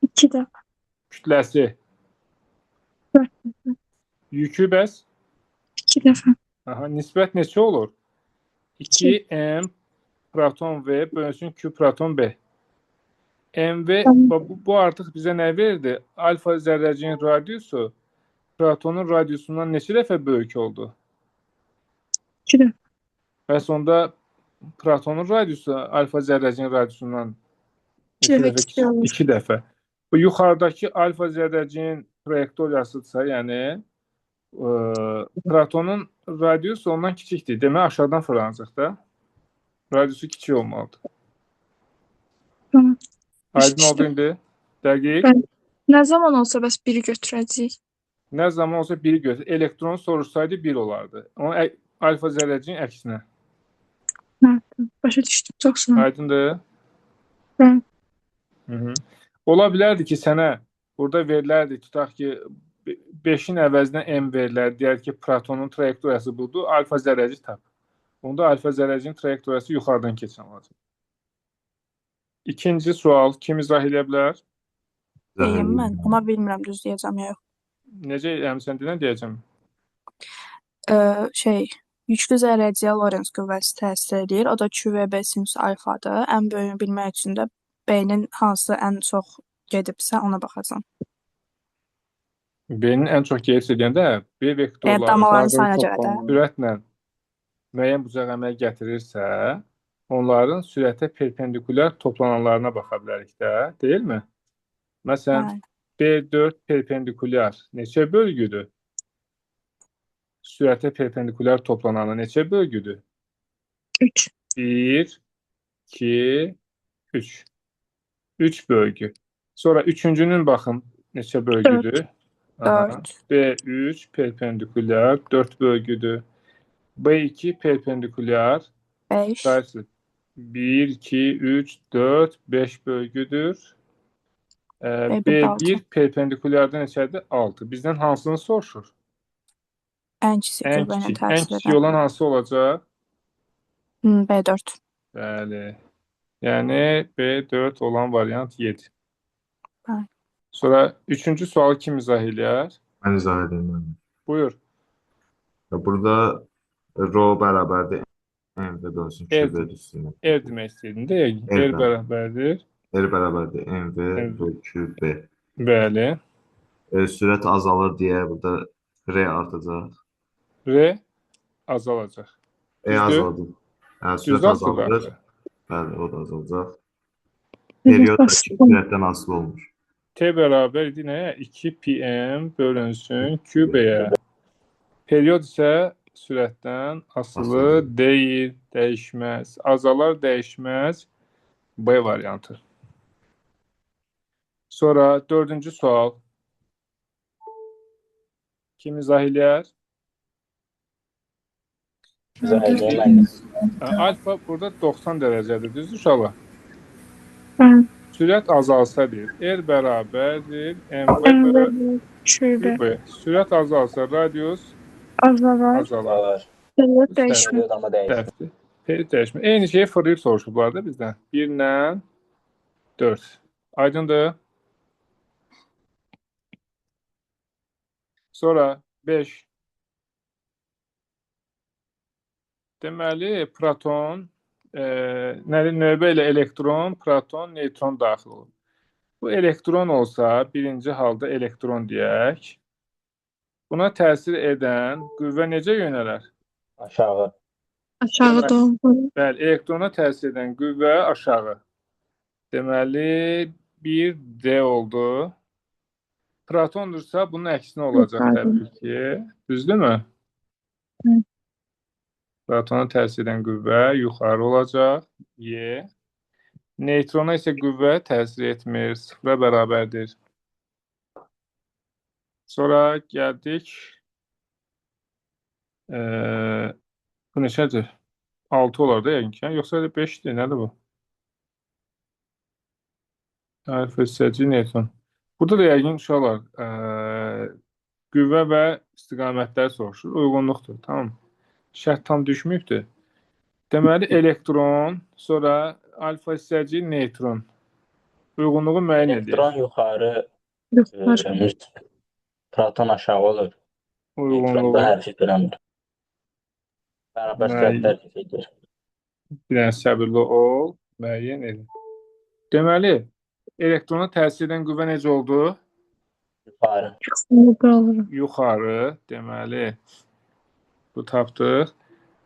2 dəfə. Kütləsi. 4 dəfə. Yükü bəs? 2 dəfə. Nisbət neçə olur? 2M proton V bölünsün Q proton B. MV bu artıq bizə nə verdi? Alfa zərrəcinin radiusu protonun radiusundan neçə dəfə böyük oldu? 2 dəfə. Bəs onda protonun radiusu alfa zərrəcinin radiusundan 2 dəfə. Bu yuxarıdakı alfa zərrəcinin trayektoriyasıdırsa, yəni protonun radiusu ondan kiçikdir. Demək aşağıdan fırlanacaq da. Radiusu kiçik olmalıdır. Tamam. Aydın oldu indi? Dəqiq. Nə zaman olsa bəs biri götürəcəyik? Nə zaman olsa biri götür. Elektronu sorursaydı 1 olardı. Onun alfa zərrəcinin əksinə. Başa düşdüm. Çox sağ ol. Aydındır? Ola bilərdi ki, sənə burada verilərdi, tutaq ki, 5-in əvəzinə M verilərdi. Deyər ki, protonun trayektoriyası budur, alfa zərrəci tap. Onda alfa zərrəcinin trayektoriyası yuxarıdan keçən olacaq. İkinci sual, kim izah edə bilər? Deyim mən, amma bilmirəm düz deyəcəm ya yox. Necə, sən deyən deyəcəm? Yüklü zərrəciyə Lorentz qüvvəsi təsir edir. O da QVB sinus alfadır. Ən böyüyünü bilmək üçün də B-nin hansı ən çox gedibsə ona baxacam. B-nin ən çox geriyə gedəndə B vektorları Damaların sayına görə də. sürətlə müəyyən bucaq əmələ gətirirsə, onların sürətə perpendikulyar toplananlarına baxa bilərik də, deyilmi? Məsələn, B4 perpendikulyar neçə bölgüdür? Sürətə perpendikulyar toplananı neçə bölgüdür? 3. 1, 2, 3. 3 bölgü. Sonra üçüncünün baxın neçə bölgüdür? 4. B3 perpendikulyar 4 bölgüdür. B2 perpendikulyar 5. sayısı 1, 2, 3, 4, 5 bölgüdür. B1 perpendikulyarda neçədir? 6. Bizdən hansını soruşur? Ən kiçik Ən qüvvə ilə kiçik. Ən tərsif kiçik edən. olan hansı olacaq? B4. Bəli. Yəni B4 olan variant 7. Bəli. Sonra üçüncü sualı kim izah eləyər? Mən izah edeyim. Buyur. Burada rho bərabərdir M-də bölsün Q-B üstünə. R demək istəyirdin, deyək. R bərabərdir. R bərabərdir M-V böl Q-B. Bəli. Sürət azalır deyə burada R artacaq. R azalacaq. Azaldı. Sürət azalır. Bəli, o da azalacaq. Periyod da sürətdən asılı olmuş. T bərabər idi nəyə? 2 pm bölünsün Q-B-yə. Periyod isə sürətdən asılı deyil, dəyişməz. Azalar, dəyişməz. B variantı. Sonra dördüncü sual. Kim izah eləyər? Alfa burada 90 dərəcədir, düzdür uşaqlar? Sürət azalsa deyir. R bərabərdir MV bölü Q-B. Sürət azalsa radius azalar. Periyod dəyişmir. Periyod dəyişmir. Eyni şeyi fırlayıb soruşublar da bizdən. 1 ilə 4. Aydındır? Sonra 5. Deməli, proton, növbə ilə elektron, proton, neytron daxil olur. Bu elektron olsa, birinci halda elektron deyək. Buna təsir edən qüvvə necə yönələr? Aşağı. Aşağı doğru. Bəli, elektrona təsir edən qüvvə aşağı. Deməli, 1D oldu. Protondursa, bunun əksinə olacaq təbii ki. Düzdürmü? Protona təsir edən qüvvə yuxarı olacaq. Y. Neytrona isə qüvvə təsir etmir. Sıfıra bərabərdir. Sonra gəldik. Bu neçədir? 6 olar da yəqin. Yoxsa 5-dir. Nədir bu? Alfa hissəci neytron. Burada da yəqin uşaqlar qüvvə və istiqamətlər soruşur. Uyğunluqdur. Tamam. Şərt tam düşməyibdir. Deməli, elektron, sonra alfa hissəci neytron. Uyğunluğu müəyyən edir. Elektron yuxarı, proton aşağı olur. Neutronda hərəkət eləmir. Bərabər sürətlər gedir. Bir dənə səbirli ol, müəyyən edin. Deməli, elektrona təsir edən qüvvə necə oldu? Yuxarı. Yuxarı, deməli, bu tapdıq.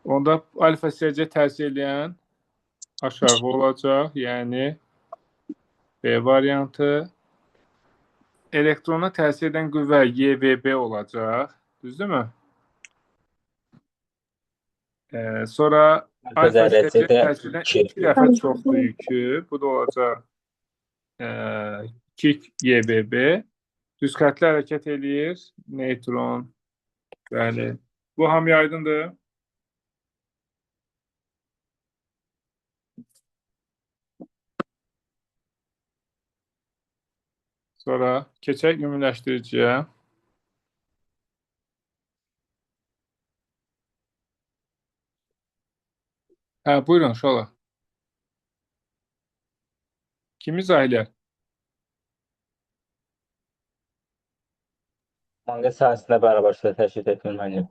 Onda alfa hissəcə təsir edən aşağı olacaq, yəni B variantı. Elektrona təsir edən qüvvə YVB olacaq, düzdürmü? Sonra alfa hissəcə təsir edən 2 dəfə çoxdur yükü. Bu da olacaq 2 YVB. Düz xətli hərəkət eləyir. Neytron. Bəli. Bu hamıya aydındır. Sonra keçək ümumiləşdiriciyə. Buyurun uşaqlar. Kim izah eləyər? Manqaret sahəsində bərabər sürət hərəkət etmir.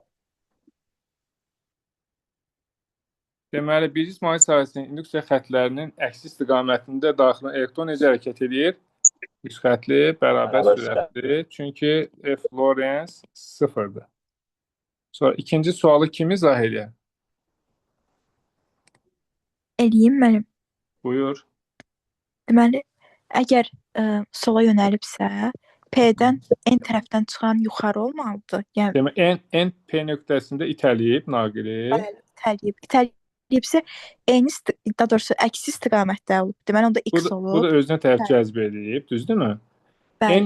Deməli, birinci manqaret sahəsinin induksiya xətlərinin əksi istiqamətində daxil elektron necə hərəkət edir? Düz xətli, bərabər Bərabər sürət. sürətli. Çünki F Lorentz sıfırdır. Sonra ikinci sualı kim izah edir? Eləyim müəllim. Buyur. Deməli, əgər sola yönəlibsə, P-dən N tərəfdən çıxan yuxarı olmalıdır. Yəni Demək, N P nöqtəsində itələyib naqili. bəli, itələyibsə daha doğrusu əksi istiqamətdə olub. Deməli, onda X Bu olub. da özünə tərəf cəzb edib, düzdürmü? Bəli.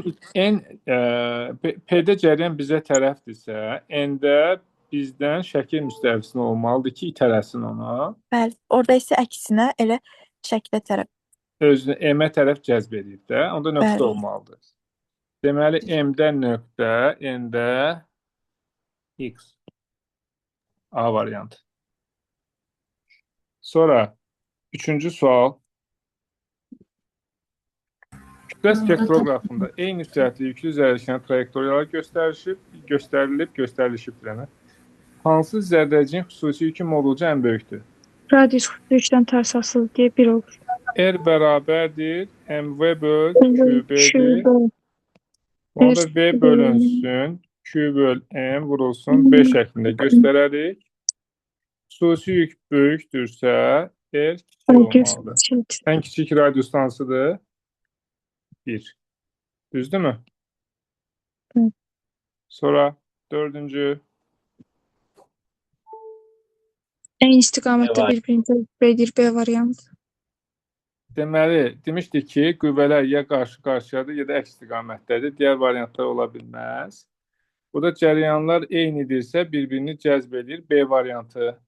P-də cərəyan bizə tərəfdirsə, N-də bizdən şəkil müstəvisinə olmalıdır ki, itələsin ona. Bəli. Orada isə əksinə elə şəklə tərəf. Özünü M-ə tərəf cəzb edib də, onda nöqtə Bəli. olmalıdır. Deməli, M-də nöqtə, N-də X. A variantı. Sonra, üçüncü sual. Kütlə spektroqrafında eyni sürətli yüklü zərərçəkən trayektoriyalar göstərilişib. Hansı zərrəcin xüsusi yükü modulca ən böyükdür? Radius xüsusi yükdən tərs asılı deyə 1 olur. R bərabərdir, MV böl QB-dir. Onda V bölünsün, Q böl M vurulsun, B şəklində göstərərik. Xüsusi yük böyükdürsə, R kiçik olmalıdır. Ən kiçik radius hansıdır? 1. Düzdürmü? Sonra dördüncü. Eyni istiqamətdə bir-birini təqib edir B variantı. Deməli, demişdik ki, qüvvələr ya qarşı-qarşıyadır, ya da əks istiqamətdədir. Digər variantlar ola bilməz. Burada cərəyanlar eynidirsə, bir-birini cəzb edir. B variantı.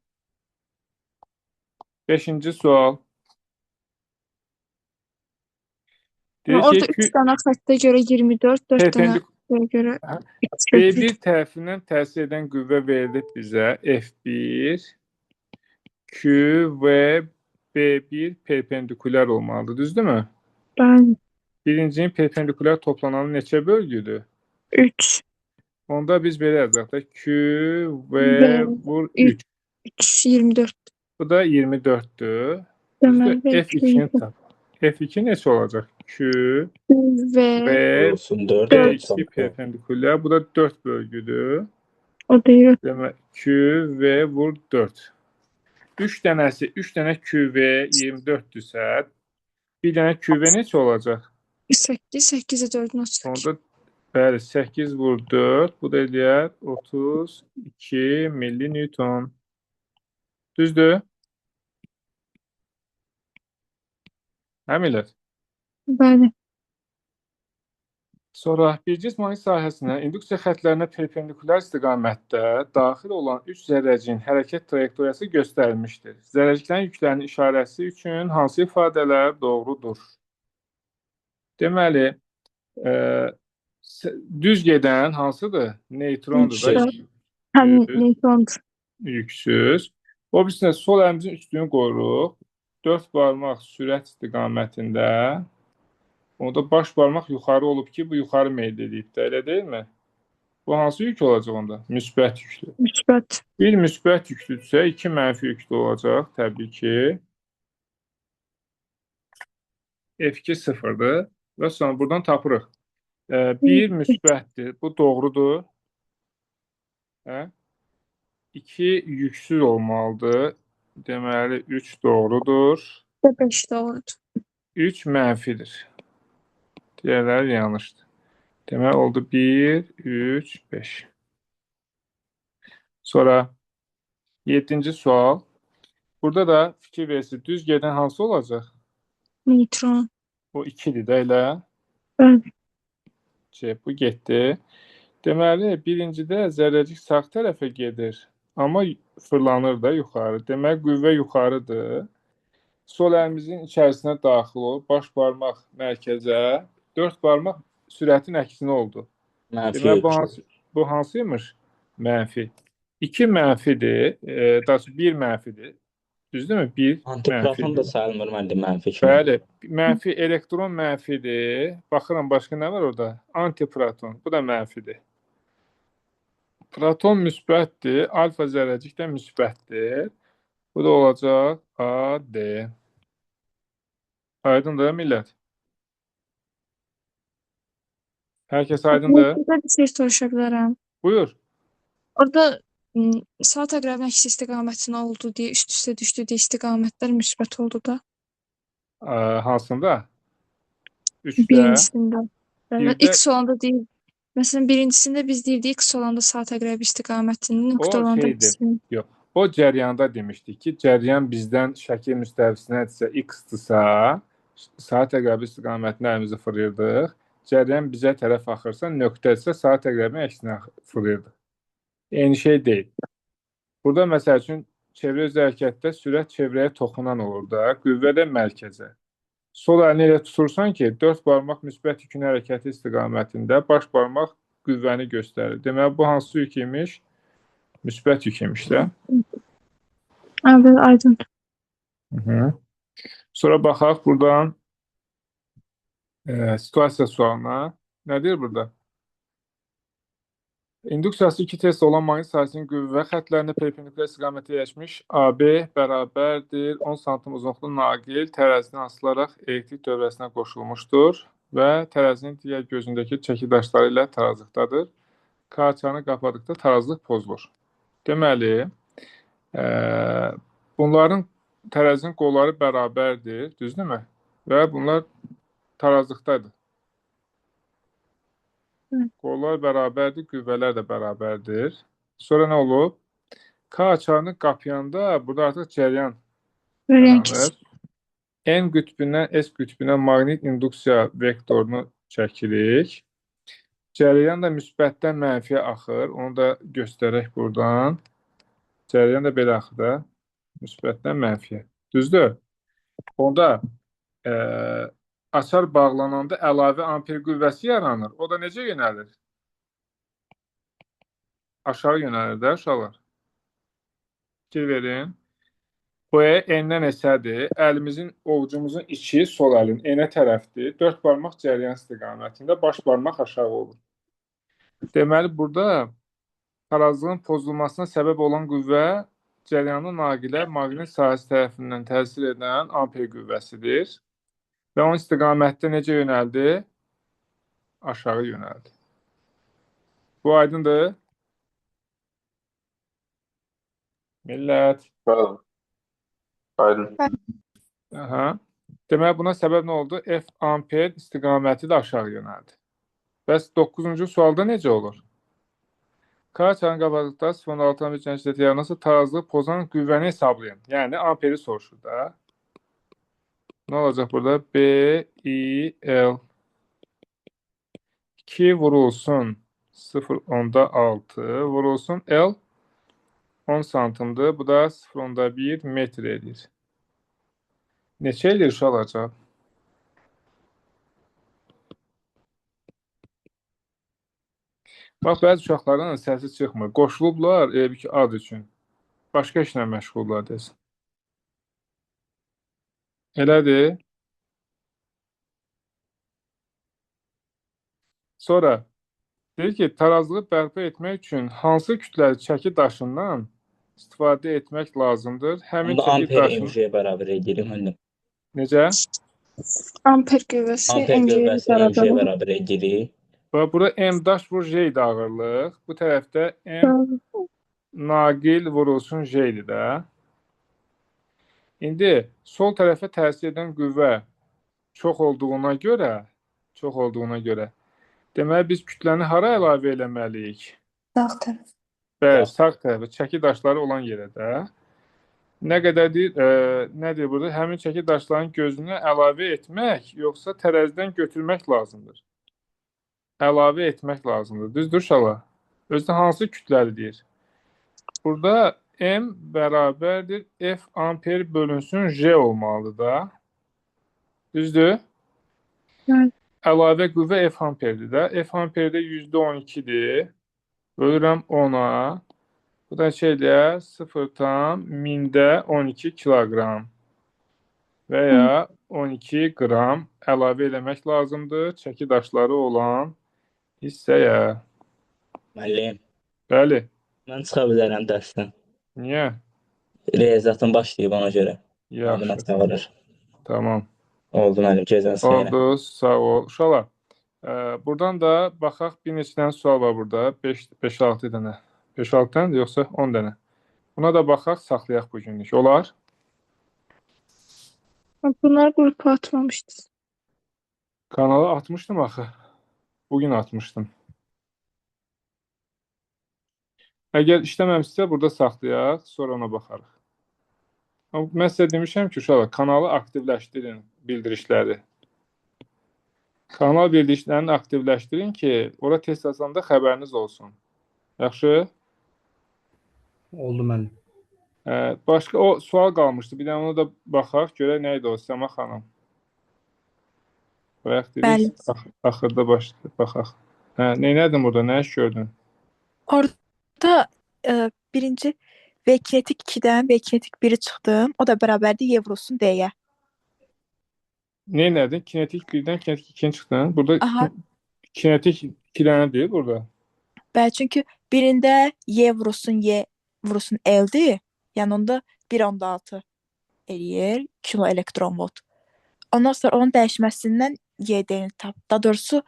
5-ci sual. Orada 3 dənə xəttə görə 24, 4 dənə görə B1 tərəfindən təsir edən qüvvə verilib bizə. F1, Q və B1 perpendikulyar olmalıdır. Düzdürmü? Bəli. Birincinin perpendikulyar toplananı neçə bölgüdür? 3. Onda biz belə yazacaq da Q və vur 3. 3, 24. Bu da 24'dür. F2'ni tap. F2 neçə olacaq? Q və B2 perpendikulyar. Bu da 4 bölgüdür. O deyil. Demək Q və vur 4. 3 dənə QV 24-dürsə, bir dənə QV neçə olacaq? 8, 8-ə 4-ün açılır. Onda bəli, 8 vur 4, bu da eləyər 32 millinewton. Düzdür? Hə millət? Bəli. Sonra bir cismaniq sahəsinə induksiya xəttlərinə perpendikulyar istiqamətdə daxil olan 3 zərrəcin hərəkət trayektoriyası göstərilmişdir. Zərrəciklərin yüklərinin işarəsi üçün hansı ifadələr doğrudur? Deməli, düz gedən hansıdır? Neytrondur da. Neytrondur. Yüksüz. O birisində sol əlimizin üstünü qoruruq. 4 barmaq sürət istiqamətində. Onda baş barmaq yuxarı olub ki, bu yuxarı meyl edib də, elə deyilmi? Bu hansı yük olacaq onda? Müsbət yüklü. Müsbət. Bir müsbət yüklüdürsə, 2 mənfi yüklü olacaq, təbii ki. F2 sıfırdır. Və sonra buradan tapırıq. 1 müsbətdir, bu doğrudur. 2 yüksüz olmalıdır. Deməli, 3 doğrudur. 5 doğrudur. 3 mənfidir. Diğerləri yanlışdır. Demək oldu 1, 3, 5. Sonra 7-ci sual. Burada da fikir versin. Düz gedən hansı olacaq? Neytron. O 2-dir də elə. Bəli. Bu getdi. Deməli, birincidə zərrəcik sağ tərəfə gedir. Amma fırlanır da yuxarı. Demək, qüvvə yuxarıdır. Sol əlimizin içərisinə daxil olur. Baş barmaq mərkəzə. 4 barmaq sürətin əksinə oldu. Demək, bu hansıymış? Mənfi. 2 mənfidir. Daha sonra 1 mənfidir. Düzdürmü? 1 mənfidir. Antiproton da sayılmır məndə mənfi kimi. Bəli. Mənfi elektron mənfidir. Baxıram, başqa nə var orada? Antiproton. Bu da mənfidir. Proton müsbətdir. Alfa zərrəcik də müsbətdir. Bu da olacaq A, D. Aydındır millət? Hər kəs aydındır? Burada bir şey soruşa bilərəm. Buyur. Orada saat əqrəbinin əks istiqamətinə oldu deyə üst-üstə düşdü deyə istiqamətlər müsbət oldu da. Hansında? 3-də, Birincisində. Bəli, 1-də X olanda deyil. Məsələn, birincisində biz deyirdik X olanda saat əqrəbi istiqamətinin, o nöqtə olanda şeydir. X-in. Yox. O cərəyanda demişdik ki, cəryan bizdən şəkil müstəvisinədirsə, X-dırsa, saat əqrəbi istiqamətində əlimizi fırlayırdıq. Cəryan bizə tərəf axırsa, nöqtədirsə, saat əqrəbinin əksinə fırlayırdıq. Eyni şey deyil. Burada məsəl üçün çevrə üzrə hərəkətdə sürət çevrəyə toxunan olur da, qüvvə də mərkəzə. Sol əlini elə tutursan ki, 4 barmaq müsbət yükün hərəkəti istiqamətində, baş barmaq qüvvəni göstərir. Deməli, bu hansı yük imiş? Müsbət yük imiş də. Evet, aydın. Sonra baxaq buradan situasiya sualına. Nə deyir burada? İnduksiyası 2 test olan maqnit sahəsinin qüvvə xəttlərində perpendikular istiqamətə yerləşmiş AB bərabərdir 10 sm uzunluqlu naqil tərəzidən asılaraq elektrik dövrəsinə qoşulmuşdur və tərəzinin digər gözündəki çəki daşları ilə tarazlıqdadır. K-çanı qapadıqda tarazlıq pozulur. Deməli, bunların tərəzinin qolları bərabərdir, düzdürmü? Və bunlar tarazlıqdadır. Qollar bərabərdir, qüvvələr də bərabərdir. Sonra nə olub? K-açarını qapıyanda burada artıq cəryan yaranır. N qütbündən S qütbünə maqnit induksiya vektorunu çəkirik. Cəryan da müsbətdən mənfiyə axır. Onu da göstərək buradan. Cəryan da belə axır da. Müsbətdən mənfiyə. Düzdür? Onda açar bağlananda əlavə amper qüvvəsi yaranır. O da necə yönəlir? Aşağı yönəlir də uşaqlar. Fikir verin. Bu N-dən S-dir. Əlimizin, ovucumuzun içi sol əlin N-ə tərəfdir. 4 barmaq cəryan istiqamətində, baş barmaq aşağı olur. Deməli, burada tarazlığın pozulmasına səbəb olan qüvvə cəryanlı naqilə maqnit sahəsi tərəfindən təsir edən amper qüvvəsidir. Və onun istiqamətdə necə yönəldi? Aşağı yönəldi. Bu aydındır? Millət. Aydın. Deməli, buna səbəb nə oldu? F amper istiqaməti də aşağı yönəldi. Bəs 9-cu sualda necə olur? K-çanı qabalıqda 0.6 bir cəngçiləti yaranırsa tarazlıq pozan qüvvəni hesablayın. Yəni, amperi soruşur da. Nə olacaq burada? B, I, L. 2 vurulsun 0.6 vurulsun L 10 santimdir. Bu da 0.1 metr edir. Neçə edir uşaqlar? Bax, bəzi uşaqlardan səsi çıxmır. Qoşulublar ki, ad üçün. Başqa işlə məşğullar desin. Elədir. Sonra deyir ki, tarazlığı bərpa etmək üçün hansı kütləli çəki daşından istifadə etmək lazımdır? Həmin Onda çəki amper daşını... MG-yə bərabər edir müəllim. Necə? Amper qüvvəsi Amper qüvvəsi MG-yə bərabər edir. Burada M daş vur J idi ağırlıq. Bu tərəfdə M naqil vurulsun J idi də. İndi sol tərəfə təsir edən qüvvə çox olduğuna görə deməli biz kütləni hara əlavə eləməliyik? Sağ tərəf. Bəli, sağ tərəfə, çəki daşları olan yerə də. Nə qədər deyir, nə deyir burada? Həmin çəki daşların gözünə əlavə etmək, yoxsa tərəzidən götürmək lazımdır? Əlavə etmək lazımdır. Düzdür uşaqlar? Özdə hansı kütləli deyir? Burada M bərabərdir F amper bölünsün J olmalıdır da. Düzdür? Əlavə qüvvə F amperdir də. F amperdə %12-dir. Bölürəm 10-a. Bu da şeydə 0,1000-12 kiloqram və ya 12 qram əlavə eləmək lazımdır çəki daşları olan hissəyə. Müəllim. Bəli. Mən çıxa bilərəm dərsdən. Niyə? Riyaziyyatım başlayıb ona görə. Yaxşı. Çağırır. Tamam. Oldu müəllim, gecəniz xeyrə. Oldu, sağ ol. Uşaqlar, Buradan da baxaq, bir neçə dənə sual var burada. 5-6 dənə. 5-6 dənə yoxsa 10 dənə. Buna da baxaq, saxlayaq bu günlük. Olar? Bunlar qrupa atmamışdınız. Kanala atmışdım axı. Bugün atmışdım. Əgər işləməmişsə, burada saxlayaq, sonra ona baxarıq. Mən sizə demişəm ki, uşaqlar, kanalı aktivləşdirin, bildirişləri. Kanal bildirişlərini aktivləşdirin ki, ora test yazanda xəbəriniz olsun. Yaxşı? Oldu müəllim. Başqa o sual qalmışdı. Bir dənə ona da baxaq, görək nə idi o, Səma xanım. Bayaq dedik, axırda baxaq. Neynədin burada, nə iş gördün? Orada birinci V-kinetik 2-dən V-kinetik 1-i çıxdım. O da bərabərdir Evrosun D-yə. Neynədin? Kinetik 1-dən kinetik 2-yə çıxdın. Burada kinetik 2 dənə deyil burada. Bəli, çünki birində Y vurusun L-dir. Yəni onda 1.6 eləyir kilo elektron volt. Ondan sonra onun dəyişməsindən Y değerini tap. Daha doğrusu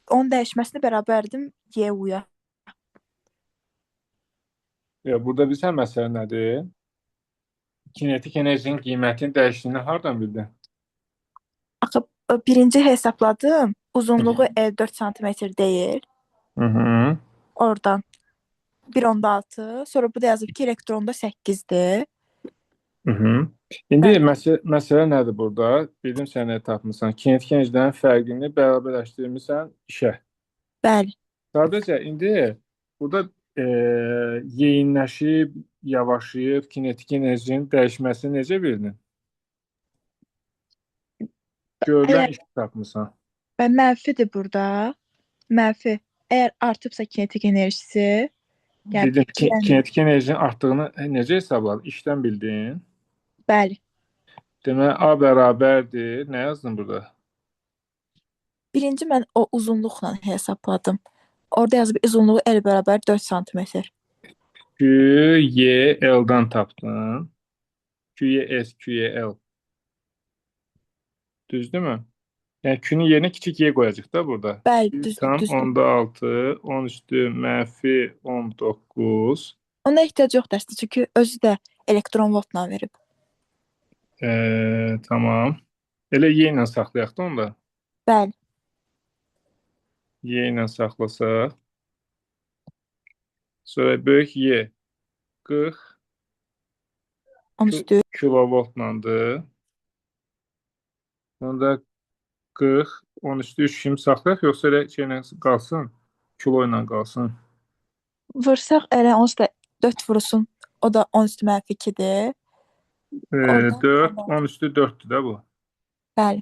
onun dəyişməsini bərabərdim Y-uya. Burada bilsən məsələ nədir? Kinetik enerjinin qiymətinin dəyişdiyini hardan bildin? Axı birinci hesabladım. Uzunluğu 54 sm deyil. Oradan 1.6. Sonra bu da yazıb ki, elektronda 8-dir. İndi məsələ nədir burada? Bildim sən nə tapmısan. Kinetik enerjilərin fərqini bərabərləşdirmirsən işə. Bəli. Sadəcə indi burada yeyinləşib, yavaşıyıb, kinetik enerjinin dəyişməsini necə bildin? Görülən işi tapmısan. Mənfidir burada. Mənfi. Əgər artıbsa kinetik enerjisi, Dedim, kinetik enerjinin artdığını necə hesabladın? İşdən bildin? Bəli. Demək, A bərabərdir. Nə yazdın burada? Birinci mən o uzunluqla hesabladım. Orada yazıb uzunluğu L bərabər 4 sm. Q-Y L-dan tapdın. Q-Y S, Q-Y L. Düzdürmü? Yəni Q-nun yerinə kiçik Y qoyacaq da burada. Bəli, düzdür. 10-6, 10 üstü mənfi 19. Ona ehtiyac yoxdur əslində, çünki özü də elektron voltla verib. Tamam. Elə Y ilə saxlayaq da onda. Bəli. Y ilə saxlasaq. Sonra böyük Y 40 kilovoltlandır. Onda 40, 10 üstü 3 kimi saxlayaq, yoxsa elə şeylə qalsın, kilo ilə qalsın. Vursaq elə 10 üstü 4 vurusun, o da 10 üstü mənfi 2-dir. 4, 10 üstü 4-dür də bu. Bəli.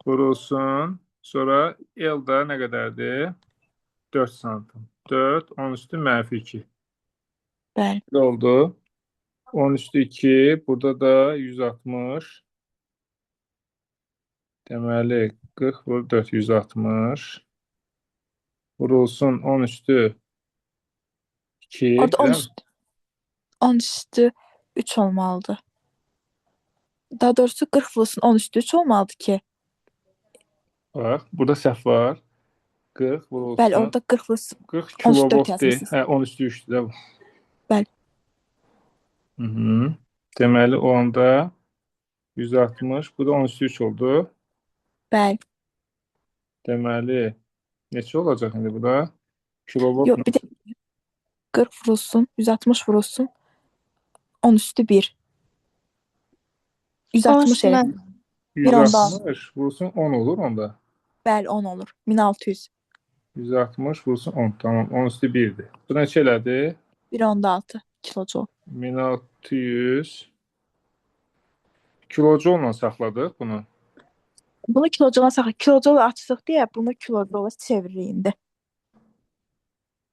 Vurulsun, sonra L da nə qədərdir? 4 santim. 4, 10 üstü mənfi 2. Bəli. Ne oldu? 10 üstü 2, burada da 160. Deməli 40 vur 4, 160. Vurulsun 10 üstü 2. Orada 10 üstü 3 olmalıdır. Daha doğrusu 40 vurulsun 10 üstü 3 olmalıdır ki. Bax, burada səhv var. 40 vurulsun. Bəli, orada 40 vurulsun. 40 kilovolt deyil. 10 üstü 3'dür də bu. Bəli. Deməli o anda 160, bu da 10 üstü 3 oldu. Bəli. Deməli neçə olacaq indi bu da? Kilovolt. Yox, bir də 40 vurulsun, 160 vurulsun. 10 üstü 1. 160 elə. 160 vurulsun 10 olur onda. Bəli, 10 olur. 1600. 160 vurulsun 10. Tamam, 10 üstü 1'dir. Bu neçə elədi? 1.6 kilojoule. 1600 kilojoule saxladıq bunu. Bunu kilojoule saxladıq. Kilojoule açsaq deyə bunu kilojoule çeviririk indi.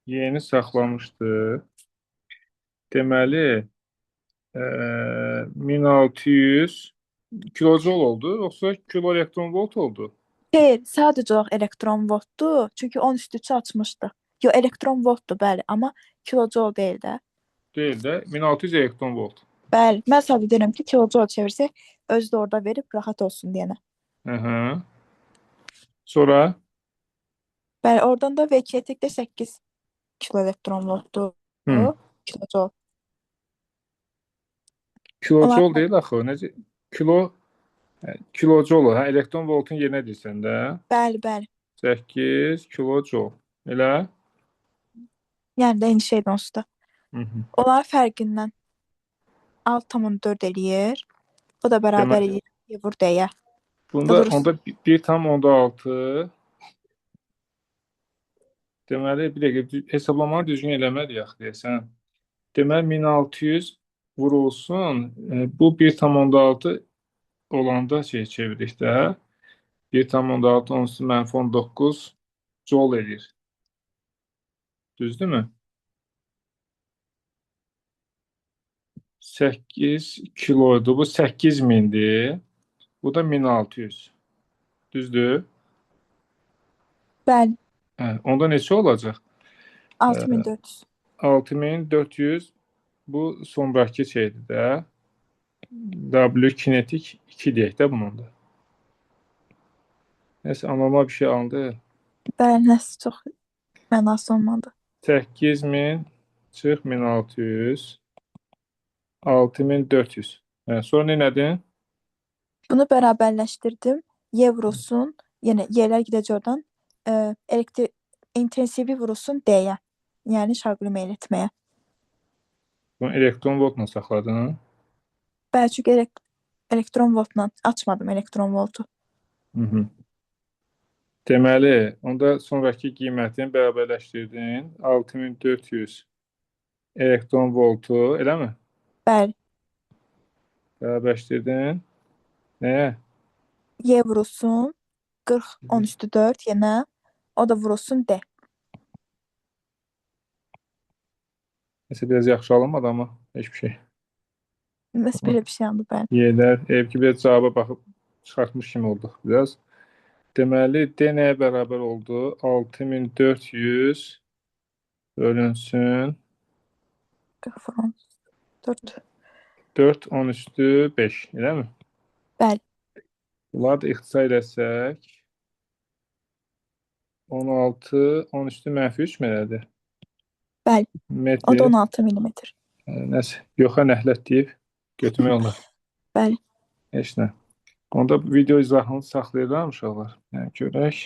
Yeni saxlamışdı. Deməli 1600 kilojoule oldu, yoxsa kilo elektron volt oldu? Deyil, sadəcə olaraq elektron voltdur. Çünki 10 üstü 3 açmışdı. Yox, elektron voltdur, bəli, amma kilojoule deyil də. Deyil də, 1600 elektron volt. Bəli, mən sadəcə deyirəm ki, kilojoule çevirsək, özü də orada verib rahat olsun deyənə. Sonra Bəli, oradan da V2-yə 8 kilo elektron voltdur. Kilojol. Onlar kilojol deyil axı. Necə kilojol, hə, elektron voltun yerinə deyirsən də. bəli, bəli. 8 kilojol. Elə? Yəni də eyni şeydir onsuz da. Hı -hı. Onların fərqindən 6,4 eləyir. Bu da bərabər eləyir E vur D-yə. Bunda onda 1,6. Deməli, bir dəqiqə hesablamanı düzgün eləməliyik axı deyəsən. Deməli 1600 vurulsun. Bu 1,6 olanda çevirik də. 1,6 onsuz -19 jol edir. Düzdürmü? 8 kiloydu. Bu 8000'dir. Bu da 1600. Düzdür? Bəli. Onda neçə olacaq? 6400. 6400 bu sonraki şeydir də. W kinetik 2 deyək də bunun da. Nəsə anormal bir şey alındı. Bəli, nəsə çox mənası olmadı. 8000 çıx 1600 6400. Sonra nə edin? Bunu bərabərləşdirdim. Y vurulsun, yenə y'lər gedəcək oradan. İntensivi vurulsun D-yə. Yəni şaquli meyl etməyə. Bunu elektron voltla saxladın. Bəli, çünki elektron voltla açmadım elektron voltu. Deməli, onda sonraki qiymətini bərabərləşdirdin. 6400 elektron voltu, eləmi? Bəli. Bərabərləşdirdin. Nəyə? Y vurulsun 40 10^4 yenə. O da vurulsun D. Nəsə biraz yaxşı alınmadı amma heç bir şey. Nəsə belə bir şey oldu bəli. Y'lər, ki biraz cavaba baxıb çıxartmış kimi olduq biraz. Deməli, D nəyə bərabər oldu? 6400 bölünsün 4. 4 10^5, eləmi? Bəli. Bunları da ixtisar eləsək 16 10^-3 elədir? Bəli. O da 16 millimetr. Nəsə, yoxa nəhlət deyib götürmək olar. Bəli. Heç nə. Onda video izahını saxlayıram uşaqlar. Yəni görək.